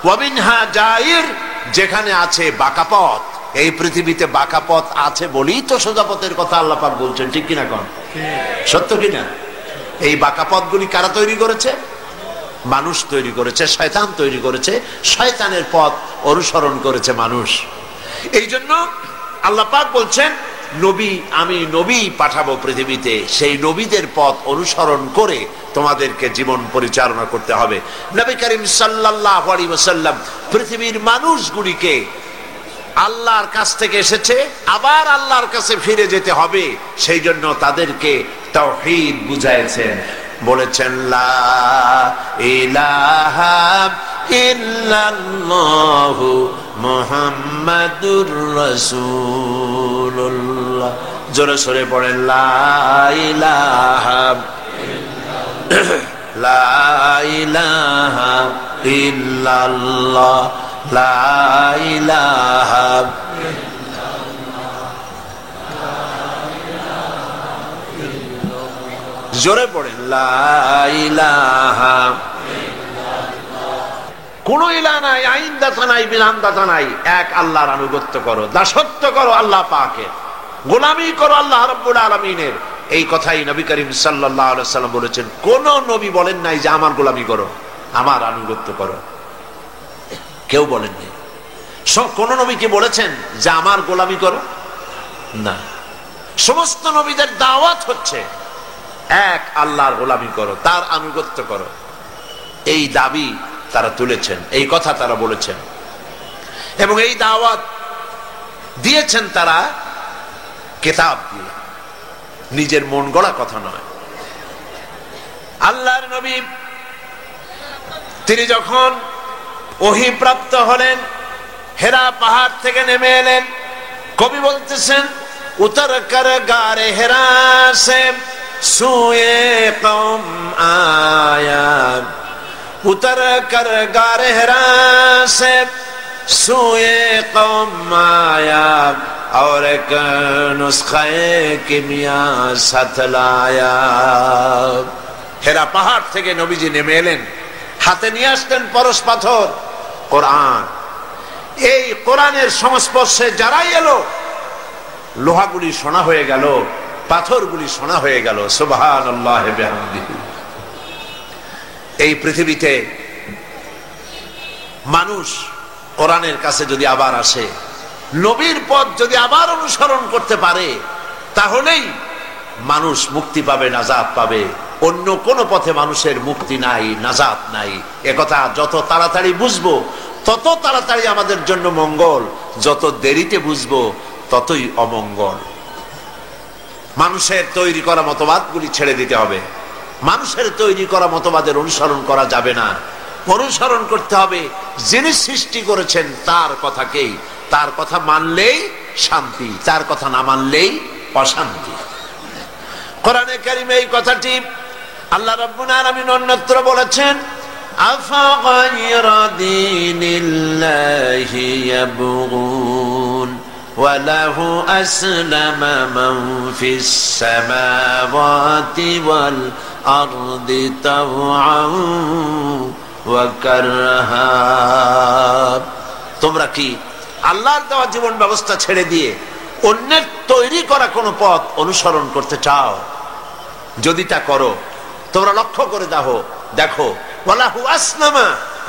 S1: ওয়া মিনহা জাইর, যেখানে আছে বাঁকা পথ, এই পৃথিবীতে বাঁকা পথ আছে বলেই তো সোজা পথের কথা আল্লাহ পাক বলছেন, ঠিক কিনা কোন? সত্য কিনা? এই বাঁকা পথগুলি কারা তৈরি করেছে? মানুষ তৈরি করেছে, শয়তান তৈরি করেছে, শয়তানের পথ অনুসরণ করেছে মানুষ। এই জন্য আল্লাহ পাক বলছেন, নবী, আমি নবী পাঠাবো পৃথিবীতে, সেই নবীদের পথ অনুসরণ করে তোমাদেরকে জীবন পরিচালনা করতে হবে। নবী করিম সাল্লাল্লাহু আলাইহি ওয়াসাল্লাম পৃথিবীর মানুষগুলিকে আল্লাহর কাছ থেকে এসেছে, আবার আল্লাহর কাছে ফিরে যেতে হবে, সেই জন্য তাদেরকে তাওহীদ বুঝাইছেন। বলেছেন, লা ইলাহা ইল্লাল্লাহু মুহাম্মাদুর রাসূলুল্লাহ। জোরে সোরে পড়েন লা ইলাহা লা ইলাহা ইল্লাল্লাহ লা ইলাহা। জোরে পড়েন লা ইলাহা। কোন ইলাহ নাই, আইনদাতা নাই, বিধানদাতা নাই, এক আল্লাহর আনুগত্য করো, দাসত্ব করো আল্লাহ পাকের, গোলামি করো আল্লাহ রাব্বুল আলামিনের। এই কথাই নবী করিম সাল্লাল্লাহু আলাইহি ওয়াসাল্লাম বলেছেন। কোন নবী বলেন নাই যে আমার গোলামি করো, আমার আনুগত্য করো, কেউ বলেন নাই। কোন নবী কি বলেছেন যে আমার গোলামি করো? না। সমস্ত নবীদের দাওয়াত হচ্ছে এক আল্লাহর গোলামি করো, তার আনুগত্য করো। এই দাবি তারা তুলেছেন, এই কথা তারা বলেছেন এবং এই দাওয়াত দিয়েছেন তারা কিতাব দিয়ে, নিজের মন গড়া কথা নয়। আল্লাহর নবী তিনি যখন ওহী প্রাপ্ত হলেন, হেরা পাহাড় থেকে নেমে এলেন, কবি বলতেছেন উতর কর গারে হেরা সে সুয়ে কওম আয়া, उतर कर गार हेरा से सुए कौम आया और एक नुस्खे किमिया साथ लाया। हेरा পাহাড় থেকে নবীজি নেমে এলেন, হাতে নিয়ে আসলেন পরশ পাথর কোরআন। এই কোরআনের সংস্পর্শে যারাই এলো, লোহাগুলি সোনা হয়ে গেল, পাথরগুলি সোনা হয়ে গেল। সুবহানাল্লাহ বিহামদিহি। এই পৃথিবীতে মানুষ কোরআনের কাছে যদি আবার আসে, নবীর পথ যদি আবার অনুসরণ করতে পারে, তাহলেই মানুষ মুক্তি পাবে, নাজাত পাবে। অন্য কোন পথে মানুষের মুক্তি নাই, নাজাত নাই। একথা যত তাড়াতাড়ি বুঝবো তত তাড়াতাড়ি আমাদের জন্য মঙ্গল, যত দেরিতে বুঝবো ততই অমঙ্গল। মানুষের তৈরি করা মতবাদগুলি ছেড়ে দিতে হবে। মানুষের তৈরি করা মতবাদের অনুসরণ করা যাবে না। অনুসরণ করতে হবে যিনি সৃষ্টি করেছেন তার কথাকেই। তার কথা মানলেই শান্তি, তার কথা না মানলেই অশান্তি। কোরআনে কারিমে এই কথাটি আল্লাহ রাব্বুল আলামিন অন্যত্র বলেছেন, আফা গায়রা দীনিল্লাহি ইয়াবগুন وله أسلم من في السماوات والأرض طوعا وكرها। তোমরা কি আল্লাহর দেওয়া জীবন ব্যবস্থা ছেড়ে দিয়ে অন্যের তৈরি করা কোন পথ অনুসরণ করতে চাও? যদি তা করো, তোমরা লক্ষ্য করে দেখো ওয়ালাহু আসলামা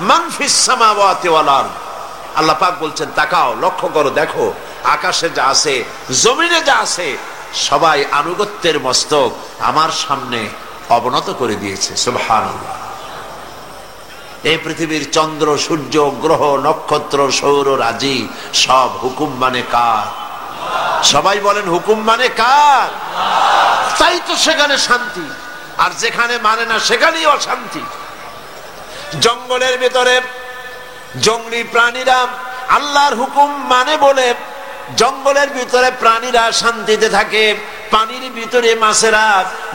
S1: মান ফিস সামাওয়াতি ওয়াল আরদ। আল্লাহ পাক বলছেন তাকাও, লক্ষ্য করো, দেখো আকাশে যা আছে, জমিনে যা আছে, সবাই আনুগত্যের মস্তক আমার সামনে অবনত করে দিয়েছে। সুবহানাল্লাহ। এই পৃথিবীর চন্দ্র, সূর্য, গ্রহ, নক্ষত্র, সৌর রাজি সব হুকুম মানে কার? সবাই বলেন হুকুম মানে কার? তাই তো সেখানে শান্তি, আর যেখানে মানে না সেখানেই অশান্তি। জঙ্গলের ভিতরে জঙ্গলি প্রাণীরা আল্লাহর হুকুম মানে বলে জঙ্গলের ভিতরে প্রাণীরা শান্তিতে থাকে, পানির ভিতরে মাছেরা,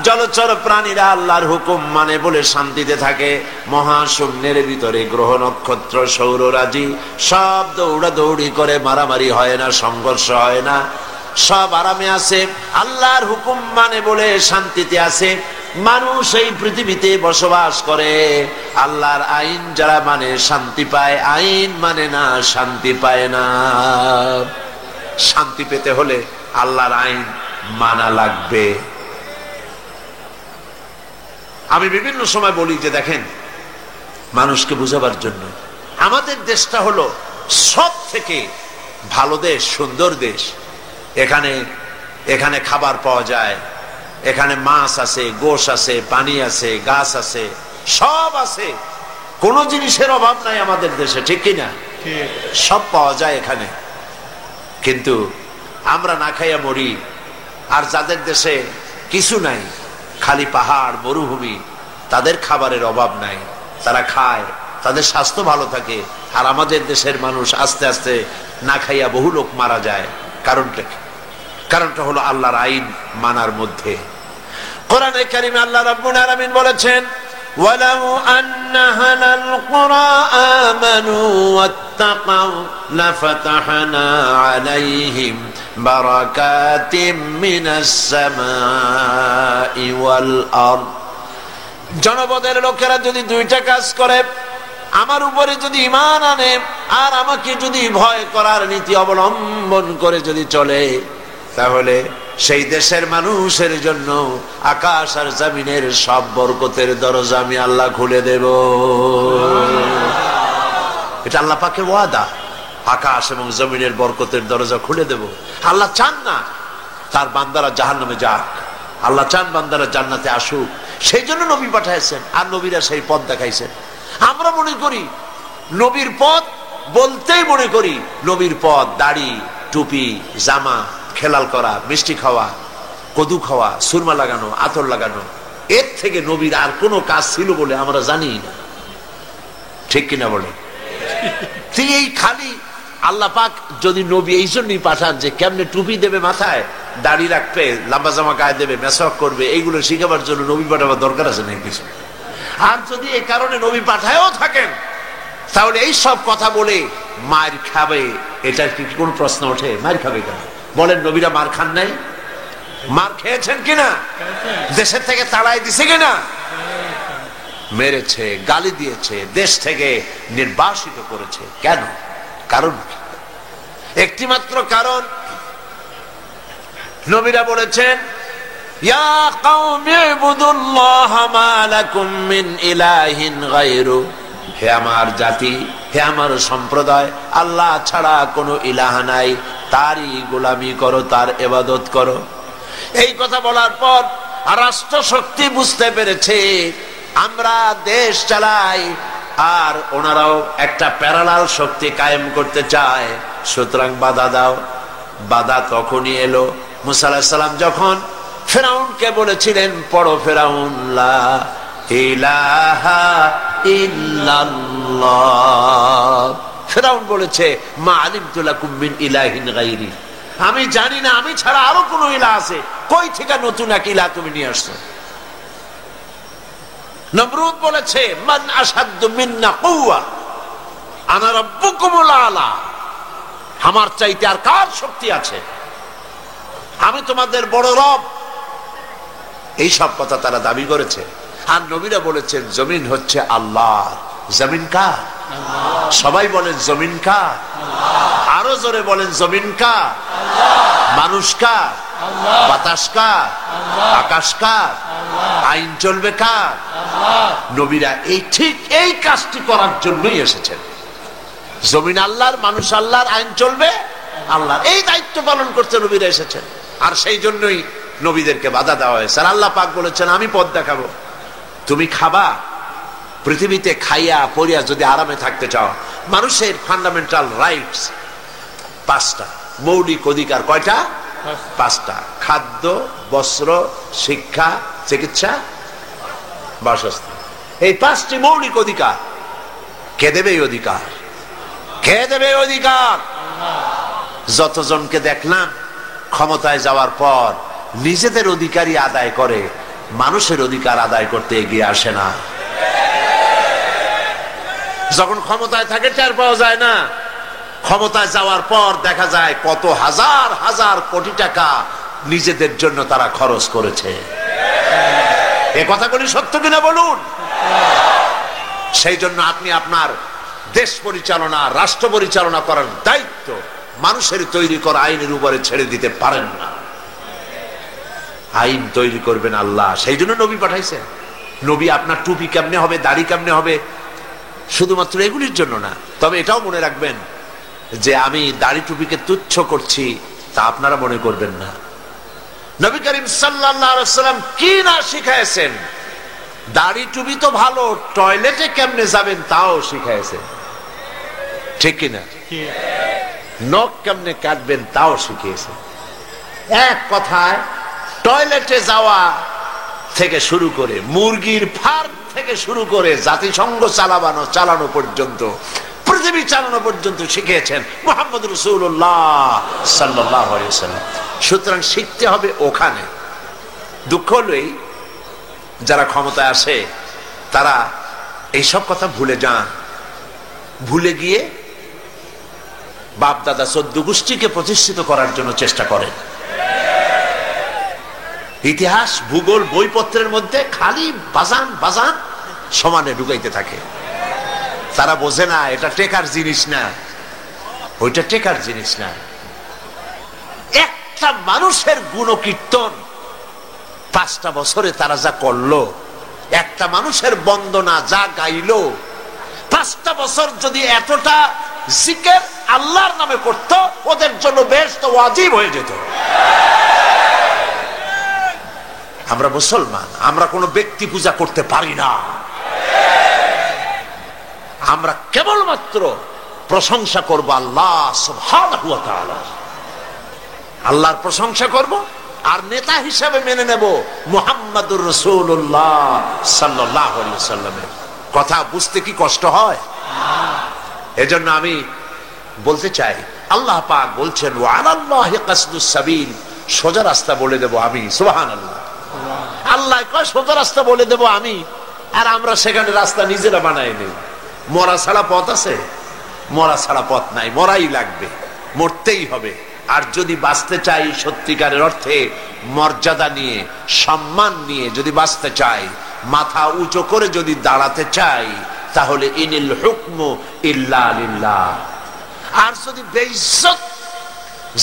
S1: জলচর প্রাণীরা আল্লাহর হুকুম মানে বলে শান্তিতে থাকে। মহাশূন্যের ভিতরে গ্রহ, নক্ষত্র, সৌররাজি সব দৌড়াদৌড়ি করে, মারামারি হয় না, সংঘর্ষ হয় না, সব আরামে আছে, আল্লাহর হুকুম মানে বলে শান্তিতে আছে। মানুষ এই পৃথিবীতে বসবাস করে, আল্লাহর আইন যারা মানে শান্তি পায়, আইন মানে না শান্তি পায় না। শান্তি পেতে হলে আল্লাহর আইন মানা লাগবে। আমি বিভিন্ন সময় বলি যে দেখেন, মানুষকে বুঝাবার জন্য, আমাদের দেশটা হলো সব থেকে ভালো দেশ, সুন্দর দেশ। এখানে খাবার পাওয়া যায়, এখানে মাছ আছে, গোশ আছে, পানি আছে, গাছ আছে, সব আছে, কোন জিনিসের অভাব নাই আমাদের দেশে, ঠিক কিনা? সব পাওয়া যায় এখানে। কিন্তু আমরা না খাইয়া মরি। আর যাদের দেশে কিছু নাই, খালি পাহাড়, মরুভূমি, তাদের খাবারের অভাব নাই, তারা খায়, তাদের স্বাস্থ্য ভালো থাকে, আর আমাদের দেশের মানুষ আস্তে আস্তে না খাইয়া বহু লোক মারা যায়। কারণটা হলো আল্লাহর আইন মানার মধ্যে। কোরআনে কারিমে আল্লাহ রাব্বুল আলামিন বলেছেন, ওয়ালাউ আন্না আহলাল কুরা আমানু ওয়াত্তাকাউ লাফাতাহনা আলাইহিম বারাকাতিম মিনাস সামাই ওয়াল আরদ। জনপদের লোকেরা যদি দুইটা কাজ করে, আমার উপরে যদি ঈমান আনে আর আমাকে যদি ভয় করার নীতি অবলম্বন করে যদি চলে, তাহলে সেই দেশের মানুষের জন্য আকাশ আর জমিনের সব বরকতের দরজা আমি আল্লাহ খুলে দেব। এটা আল্লাহ পাকের ওয়াদা, আকাশ এবং জমিনের বরকতের দরজা খুলে দেব। আল্লাহ চান না তার বান্দারা জাহান্নামে যাক, আল্লাহ চান বান্দারা জান্নাতে আসুক। সেই জন্য নবী পাঠাইছেন, আর নবীরা সেই পথ দেখাইছেন। আমরা মনে করি নবীর পথ বলতেই মনে করি নবীর পথ দাড়ি, টুপি, জামা, খেলাল করা, মিষ্টি খাওয়া, কদু খাওয়া, সুরমা লাগানো, আতর লাগানো। এর থেকে নবীর আর কোনো কাজ ছিল বলে আমরা জানি না, ঠিক কিনা বলে? ঠিক এই খালি আল্লাহ পাক যদি নবী এই জন্যই পাঠান যে কেমনে টুপি দেবে মাথায়, দাড়ি রাখবে, লম্বা জামা গায়ে দেবে, মেসওয়াক করবে, এইগুলো শিখাবার জন্য নবী পাঠাবার দরকার আছে নাকি কিছু? আর যদি এই কারণে নবী পাঠায়ও থাকেন, তাহলে এই সব কথা বলে মার খাবে, এটা কি কোন প্রশ্ন ওঠে? মার খাবে কেন? বলেন, নবীরা মার খান নাই? মার খেয়েছেন কিনা? দেশের থেকে তাড়াই দিছে কিনা? মেরেছে, গালি দিয়েছে, দেশ থেকে নির্বাসিত করেছে। কেন? কারণ একটি মাত্র কারণ, নবীরা বলেছেন, ইয়া কওমি ইবুদুল্লাহ মা লাকুম মিন ইলাহিন গায়রু। হে আমার জাতি, হে আমার সম্প্রদায়, আল্লাহ ছাড়া কোনো ইলাহ নাই, তারই গোলামি করো, তার ইবাদত করো। এই কথা বলার পর রাষ্ট্র শক্তি বুঝতে পেরেছে আমরা দেশ চালাই, আর ওনারাও একটা প্যারালাল শক্তি কায়েম করতে চায়, সুতরাং বাধা দাও। বাধা তখনই এলো মুসা আলাইহিস সালাম যখন ফিরআউনকে বলেছিলেন, পড়ো ফিরআউন লা ইলাহা ইল্লাল্লাহ। ফিরআউন বলেছে, মা আলিমতু লাকুম মিন ইলাহিন গায়রি, আমি জানি না আমি ছাড়া আরো কোন ইলাহ আছে, কই থেকে নতুন এক ইলাহ তুমি নিয়ে আসছো? নমরুদ বলেছে, মান আশাদ্দু মিন্না কুওয়া আনা রাব্বুকুমুল আলা, আমার চাইতে আর কার শক্তি আছে, আমি তোমাদের বড় রব। এই সব কথা তারা দাবি করেছে। আর নবীরা বলেছেন, জমিন হচ্ছে আল্লাহ। জমিন কার? সবাই বলেন জমিন কার? আরো জোরে বলেন জমিন কার? মানুষ কার? বাতাস কার? আকাশ কার? আইন চলবে কার? নবীরা এই ঠিক এই কাজটি করার জন্যই এসেছেন। জমিন আল্লাহর, মানুষ আল্লাহর, আইন চলবে আল্লাহর, এই দায়িত্ব পালন করতে নবীরা এসেছেন। আর সেই জন্যই নবীদেরকে বাধা দেওয়া হয়েছে। আর আল্লাহ পাক বলেছেন, আমি পথ দেখাবো। তুমি খাবা, পৃথিবীতে খাইয়া পড়িয়া যদি আরামে থাকতে চাও, মানুষের ফান্ডামেন্টাল রাইটস পাঁচটা, মৌলিক অধিকার কয়টা? পাঁচটা। খাদ্য, বস্ত্র, শিক্ষা, চিকিৎসা, বাসস্থান। এই পাঁচটি মৌলিক অধিকার। কে দেবে এই অধিকার? কে দেবে এই অধিকার? যতজনকে দেখলাম ক্ষমতায় যাওয়ার পর নিজেদের অধিকারই আদায় করে, মানুষের অধিকার আদায় করতে এগিয়ে আসে না। যখন ক্ষমতায় থাকে টের পাওয়া যায় না, ক্ষমতায় যাওয়ার পর দেখা যায় কত হাজার হাজার কোটি টাকা নিজেদের জন্য তারা খরচ করেছে। এ কথাগুলি সত্য কিনা বলুন? সেই জন্য আপনি আপনার দেশ পরিচালনা, রাষ্ট্র পরিচালনা করার দায়িত্ব মানুষের তৈরি করা আইনের উপরে ছেড়ে দিতে পারেন না। আইন তৈরি করবেন আল্লাহ, সেই জন্য নবী পাঠাইছেন। নবী আপনার টুপি কেমনে হবে, দাড়ি কেমনে হবে, শুধুমাত্র এগুলির জন্য না। তবে এটাও মনে রাখবেন যে আমি দাড়ি টুপিকে তুচ্ছ করছি তা আপনারা মনে করবেন না। নবী করিম সাল্লাল্লাহু আলাইহি ওয়াসাল্লাম কি না শিখাইছেন। দাড়ি টুপি তো ভালো, টয়লেটে কেমনে যাবেন তাও শিখাইছেন, ঠিক কিনা? নখ কেমনে কাটবেন তাও শিখিয়েছেন। এক কথায় টয়লেটে যাওয়া থেকে শুরু করে, মুরগির ফার্ম থেকে শুরু করে জাতিসংঘ চালানো পর্যন্ত পৃথিবী চালানো পর্যন্ত শিখিয়েছেন মুহাম্মদ রাসূলুল্লাহ সাল্লাল্লাহু আলাইহি ওয়াসাল্লাম। সুতরাং শিখতে হবে ওখানে। দুঃখ হলেই যারা ক্ষমতায় আসে তারা এইসব কথা ভুলে যান, ভুলে গিয়ে বাপ দাদা 14 গোষ্ঠীকে প্রতিষ্ঠিত করার জন্য চেষ্টা করেন। ইতিহাস ভূগোল বইপত্রের মধ্যে খালি বাজান বাজান সমানে ঢুকাইতে থাকে। তারা বোঝে না এটা টেকার জিনিস না, ওইটা টেকার জিনিস না। একটা মানুষের গুণকীর্তন 5টা বছরে তারা যা করলো, একটা মানুষের বন্দনা যা গাইলো, 5টা বছর যদি এতটা জিকির আল্লাহর নামে করত, ওদের জন্য বেহেশত ওয়াজিব হয়ে যেত। আমরা মুসলমান, আমরা কোনো ব্যক্তি পূজা করতে পারি না। আমরা কেবলমাত্র প্রশংসা করব আল্লাহ সুবহানাহু ওয়া তাআলা, আল্লাহর প্রশংসা করব আর নেতা হিসেবে মেনে নেব মুহাম্মাদুর রাসূলুল্লাহ সাল্লাল্লাহু আলাইহি ওয়াসাল্লামের কথা। বুঝতে কি কষ্ট হয়? এজন্য আমি বলতে চাই, আল্লাহ পাক বলছেন ওয়া আলাল্লাহি কাসদুস সাবিল, সোজা রাস্তা বলে দেব আমি। সুবহানাল্লাহ। আল্লাহ কয় সোজা রাস্তা বলে দেব আমি, আর আমরা সেখানে রাস্তা নিজেরা বানাই নেই। মরা ছাড়া পথ আছে? মরা ছাড়া পথ নাই, মরাই লাগবে, মরতেই হবে। আর যদি বাঁচতে চাই সত্যিকারের অর্থে মর্যাদা নিয়ে, সম্মান নিয়ে যদি বাঁচতে চাই, মাথা উঁচু করে যদি দাঁড়াতে চাই, তাহলে ইনিল হুকমু ইল্লা লিল্লাহ। আর যদি বেইজ্জত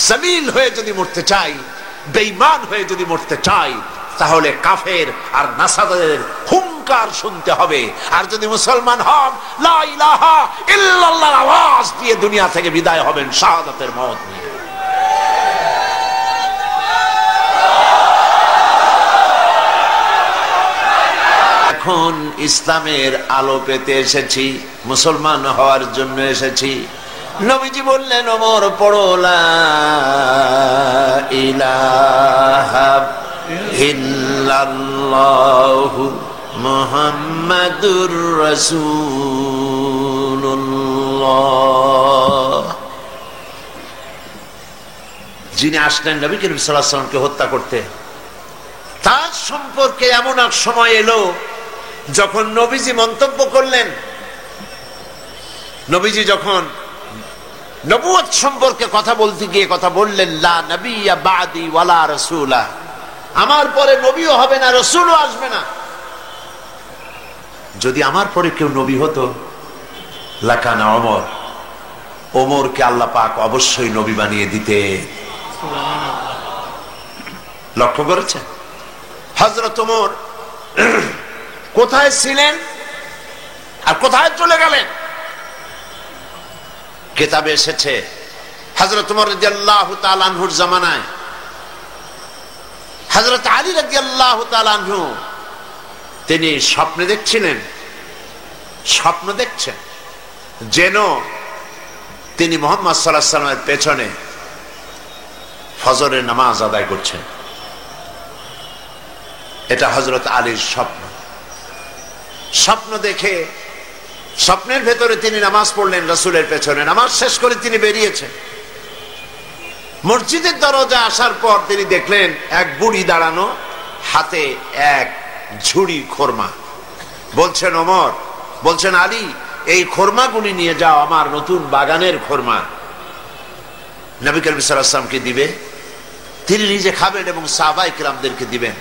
S1: জলিল হয়ে যদি মরতে চাই, বেঈমান হয়ে যদি মরতে চাই, তাহলে কাফের আর নাসারদের হুঙ্কার শুনতে হবে। আর যদি মুসলমান হন, লা ইলাহা ইল্লাল্লাহর আওয়াজ দিয়ে দুনিয়া থেকে বিদায় হবেন শাহাদাতের মওত নিয়ে। এখন ইসলামের আলো পেতে এসেছি, মুসলমান হওয়ার জন্য এসেছি। নবীজি বললেন, ওমর পড়ো লা ইলাহা ইল্লাল্লাহু মুহাম্মাদুর রাসূলুল্লাহ। যিনি আসলেন নবী করিম সাল্লাল্লাহু আলাইহি ওয়াসাল্লামকে হত্যা করতে, তার সম্পর্কে এমন এক সময় এলো যখন নবীজি মন্তব্য করলেন। নবীজি যখন নবুয়ত সম্পর্কে কথা বলতে গিয়ে কথা বললেন, লা নবিয়্যা বাদি ওয়ালা রাসূলা, আমার পরে নবীও হবে না, রাসূলও আসবে না। যদি আমার পরে কেউ নবী হতো, লাকানা ওমর, ওমরকে আল্লাহ পাক অবশ্যই নবী বানিয়ে দিতে। লক্ষ্য করেছেন হযরত ওমর কোথায় ছিলেন আর কোথায় চলে গেলেন? কিতাবে এসেছে হযরত ওমর রাদিয়াল্লাহু তাআলা আনহুর জামানায় হযরত আলী রাদিয়াল্লাহু তাআলা আনহু তিনি স্বপ্নে দেখছিলেন, স্বপ্ন দেখছেন যেন তিনি মুহাম্মদ সাল্লাল্লাহু আলাইহি ওয়াসাল্লামের পেছনে ফজরের নামাজ আদায় করছেন। এটা হযরত আলীর স্বপ্ন। স্বপ্ন দেখে স্বপ্নের ভেতরে তিনি নামাজ পড়লেন রাসূলের পেছনে। নামাজ শেষ করে তিনি বেরিয়েছেন। মসজিদের দরজা আসার পর তিনি দেখলেন এক বুড়ি দাঁড়ানো, হাতে এক ঝুড়ি খোরমা। বলছেন ওমর, বলছেন আলী, এই খোরমাগুলি নিয়ে যাও, আমার নতুন বাগানের খোরমা, নবী করিম সাল্লাল্লাহু আলাইহি ওয়াসাল্লামকে দিবে, তিনি নিজে খাবেন এবং সাহাবায়ে কিরামদেরকে দিবেন।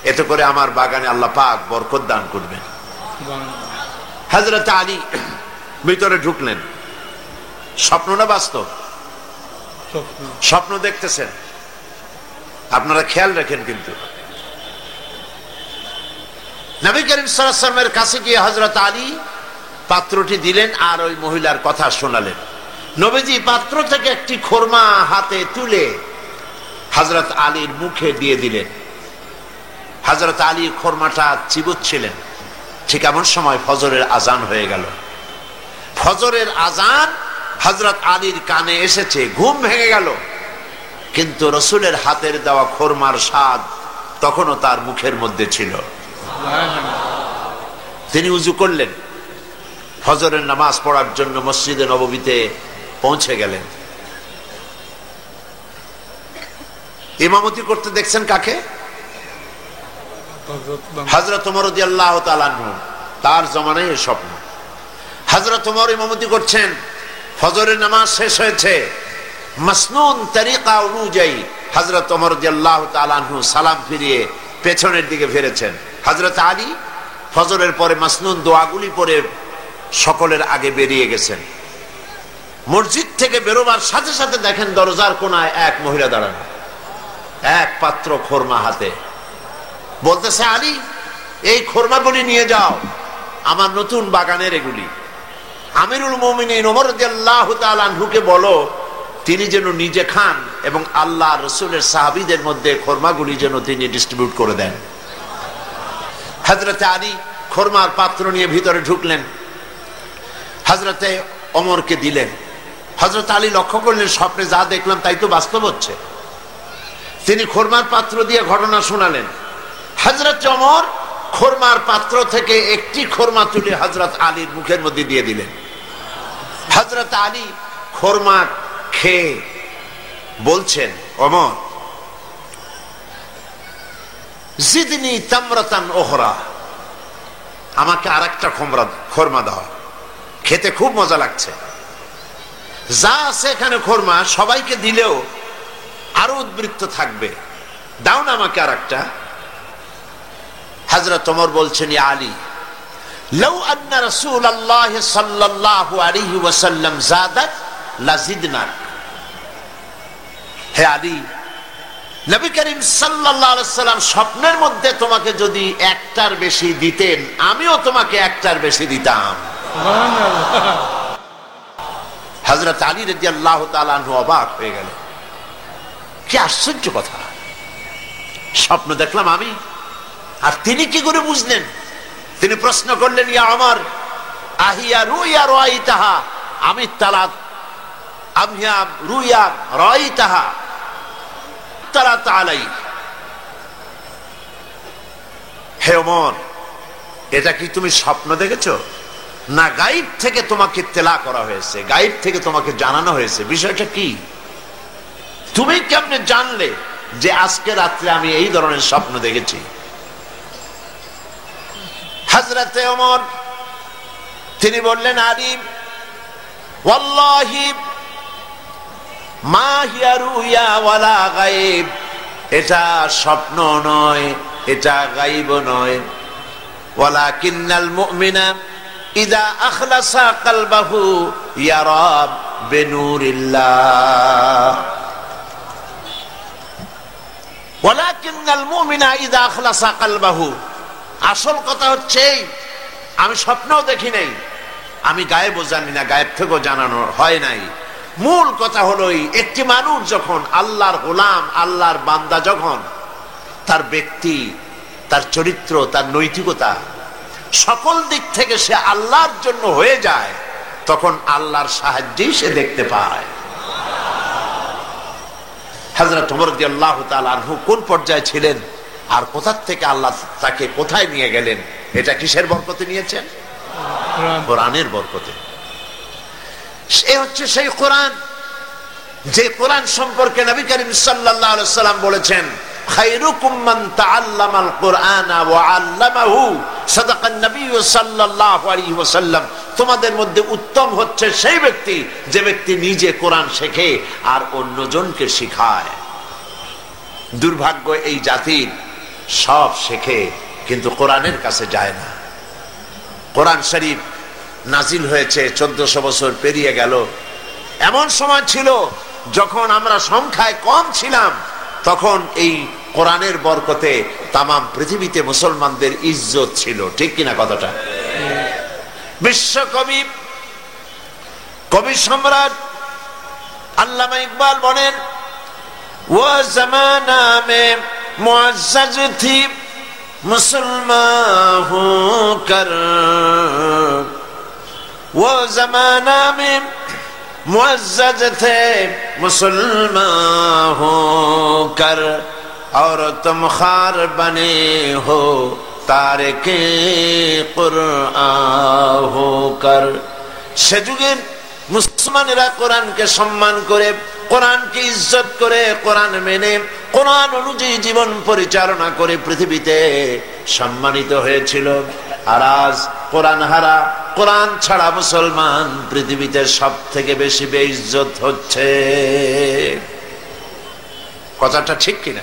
S1: এতে করে আমার বাগানে আল্লাহ পাক বরকত দান করবেন। হযরত আলী ভিতরে ঢুকলেন। স্বপ্ন না বাস্তব? স্বপ্ন দেখতেছেন, আপনারা খেয়াল রাখেন। কিন্তু নবী করিম সাল্লাল্লাহু আলাইহি ওয়াসাল্লামের কাছে গিয়ে হযরত আলী পাত্রটি দিলেন আর ওই মহিলার কথা শোনালেন। নবীজি পাত্র থেকে একটি খোরমা হাতে তুলে হযরত আলীর মুখে দিয়ে দিলেন। হযরত আলী খোরমাটা চিবুচ্ছিলেন। ঠিক এমন সময় ফজরের আজান হয়ে গেল। ফজরের আজান হযরত আলীর কানে এসেছে, ঘুম ভেঙে গেল। কিন্তু রাসূলের হাতের দেওয়া খোরমার স্বাদ তখনও তার মুখের মধ্যে ছিল। তিনি উযু করলেন, ফজরের নামাজ পড়ার জন্য মসজিদে নববীতে পৌঁছে গেলেন। ইমামতি করতে দেখছেন কাকে? হযরত ওমর রাদিয়াল্লাহু তাআলা আনহু। তার জমানায় এই স্বপ্ন। হযরত ওমর ইমামতি করছেন, ফজরের নামাজ শেষ হয়েছে, মাসনুন তরিকা অনুযায়ী হযরত ওমর রাদিয়াল্লাহু তাআলা আনহু সালাম ফিরিয়ে পেছনের দিকে ফিরেছেন। হযরত আলী ফজরের পরে মাসনুন দোয়াগুলি পড়ে সকলের আগে বেরিয়ে গেছেন। মসজিদ থেকে বেরোবার সাথে সাথে দেখেন দরজার কোনায় এক মহিলা দাঁড়ানো, এক পাত্র খোরমা হাতে। বলতেছে, আলী, এই খোরমাগুলি নিয়ে যাও, আমার নতুন বাগানের এগুলি। আমিরুল মুমিনিন ওমর রাদিয়াল্লাহু তাআলা আনহুকে বলো তিনি যেন নিজে খান এবং আল্লাহ রাসূলের সাহাবীদের মধ্যে খোরমাগুলি যেন তিনি ডিস্ট্রিবিউট করে দেন। হযরত আলী খোরমার পাত্র নিয়ে ভিতরে ঢুকলেন, হযরতে ওমরকে দিলেন। হযরত আলী লক্ষ্য করলেন স্বপ্নে যা দেখলাম তাই তো বাস্তব হচ্ছে। তিনি খোরমার পাত্র দিয়ে ঘটনা শোনালেন। হযরত ওমর খোরমার পাত্র থেকে একটি খোরমা তুলে হযরত আলীর মুখের মধ্যে দিয়ে দিলেন। হযরত আলী খোরমা খেয়ে বলছেন, ওমর, জিদনি তামরাতান ওখরা, আমাকে আরেকটা খোরমা দাও, খেতে খুব মজা লাগছে। যা আছে এখানে খোরমা সবাইকে দিলেও আরো উদ্বৃত্ত থাকবে, দাও না আমাকে আরেকটা। হযরত ওমর বলছেন, ইয়া আলী, লাউ আন্না রাসূলুল্লাহ সাল্লাল্লাহু আলাইহি ওয়াসাল্লাম যাদাত লাজিদনাক। হে আলী, নবী করিম সাল্লাল্লাহু আলাইহি ওয়াসাল্লাম স্বপ্নের মধ্যে তোমাকে যদি একটার বেশি দিতেন, আমিও তোমাকে একটার বেশি দিতাম। সুবহানাল্লাহ। হযরত আলী রাদিয়াল্লাহু তাআলা আনহু অবাক হয়ে গেলেন। কি আশ্চর্য কথা, স্বপ্ন দেখলাম আমি, আর তিনি কি করে বুঝলেন? তিনি প্রশ্ন করলেন, ইয়া ওমর, আহিয়া রুইয়া রাইতাহা আমি তালাত আমিয়া রুইয়া রাইতাহা তালাত আলাই। হে ওমর, এটা কি তুমি স্বপ্ন দেখেছো, না গায়েব থেকে তোমাকে তেলা করা হয়েছে, গায়েব থেকে তোমাকে জানানো হয়েছে? বিষয়টা কি? তুমি কেমনে জানলে যে আজকে রাত্রে আমি এই ধরনের স্বপ্ন দেখেছি? হযরতে ওমর তিনি বললেন, আলী, ওয়াল্লাহি মা হিয়া রুয়া ওয়ালা গায়েব, এটা স্বপ্ন নয়, এটা গায়েব নয়। ওয়ালাকিন্নাল মুমিনা ইযা আখলাসা কলবাহু ইয়ারা বিনুরিল্লাহ। ওয়ালাকিন্নাল মুমিনা ইযা আখলাসা কলবাহু, আসল কথা হচ্ছে আমি স্বপ্নও দেখি নাই, আমি গায়েবও জানি না, গায়েব থেকেও জানানো হয় নাই। মূল কথা হলো একটি মানুষ যখন আল্লাহর গোলাম, আল্লাহর বান্দা, যখন তার ব্যক্তি, তার চরিত্র, তার নৈতিকতা সকল দিক থেকে সে আল্লাহর জন্য হয়ে যায়, তখন আল্লাহর সাহায্যেই সে দেখতে পায়। হযরত ওমর রাদিয়াল্লাহু তাআলা আনহু কোন পর্যায়ে ছিলেন আর কোথা থেকে আল্লাহ তাকে কোথায় নিয়ে গেলেন, এটা কিসের বরকতে নিয়েছেন? কোরআনের বরকতে। সে হচ্ছে সেই কোরআন, যে কোরআন সম্পর্কে নবী করিম সাল্লাল্লাহু আলাইহি ওয়াসাল্লাম বলেছেন, খায়রুকুম মান তাআল্লামাল কুরআনা ওয়া আল্লামাহু। সাদাকান নবী সাল্লাল্লাহু আলাইহি ওয়াসাল্লাম, তোমাদের মধ্যে উত্তম হচ্ছে সেই ব্যক্তি যে ব্যক্তি নিজে কোরআন শেখে আর অন্যজনকে শেখায়। দুর্ভাগ্য এই জাতির, সব শেখে কিন্তু কোরআনের কাছে যায় না। কোরআন শরীফ নাজিল হয়েছে 1400 বছর পেরিয়ে গেল। এমন সময় ছিল যখন আমরা সংখ্যায় কম ছিলাম, তখন এই কোরআনের বরকতে তামাম পৃথিবীতে মুসলমানদের ইজ্জত ছিল। ঠিক কিনা কথাটা? বিশ্বকবি, কবি সম্রাট আল্লামা ইকবাল বলেন, वो जमाना में मुअज़्ज़ज़ थी मुसलमान होकर, वो जमाना में मुअज़्ज़ज़ थे मुसलमान होकर, और तुम खार बने हो তারকে কুরআন হোকর। সে যুগের মুসলমানেরা কোরআনকে সম্মান করে, কোরআনকে ইজ্জত করে, কোরআন মেনে, কোরআন অনুযায়ী জীবন পরিচালনা করে পৃথিবীতে সম্মানিত হয়েছিল। আর আজ কোরআন হারা, কোরআন ছাড়া মুসলমান পৃথিবীতে সব থেকে বেশি বেইজ্জত হচ্ছে। কথাটা ঠিক কিনা?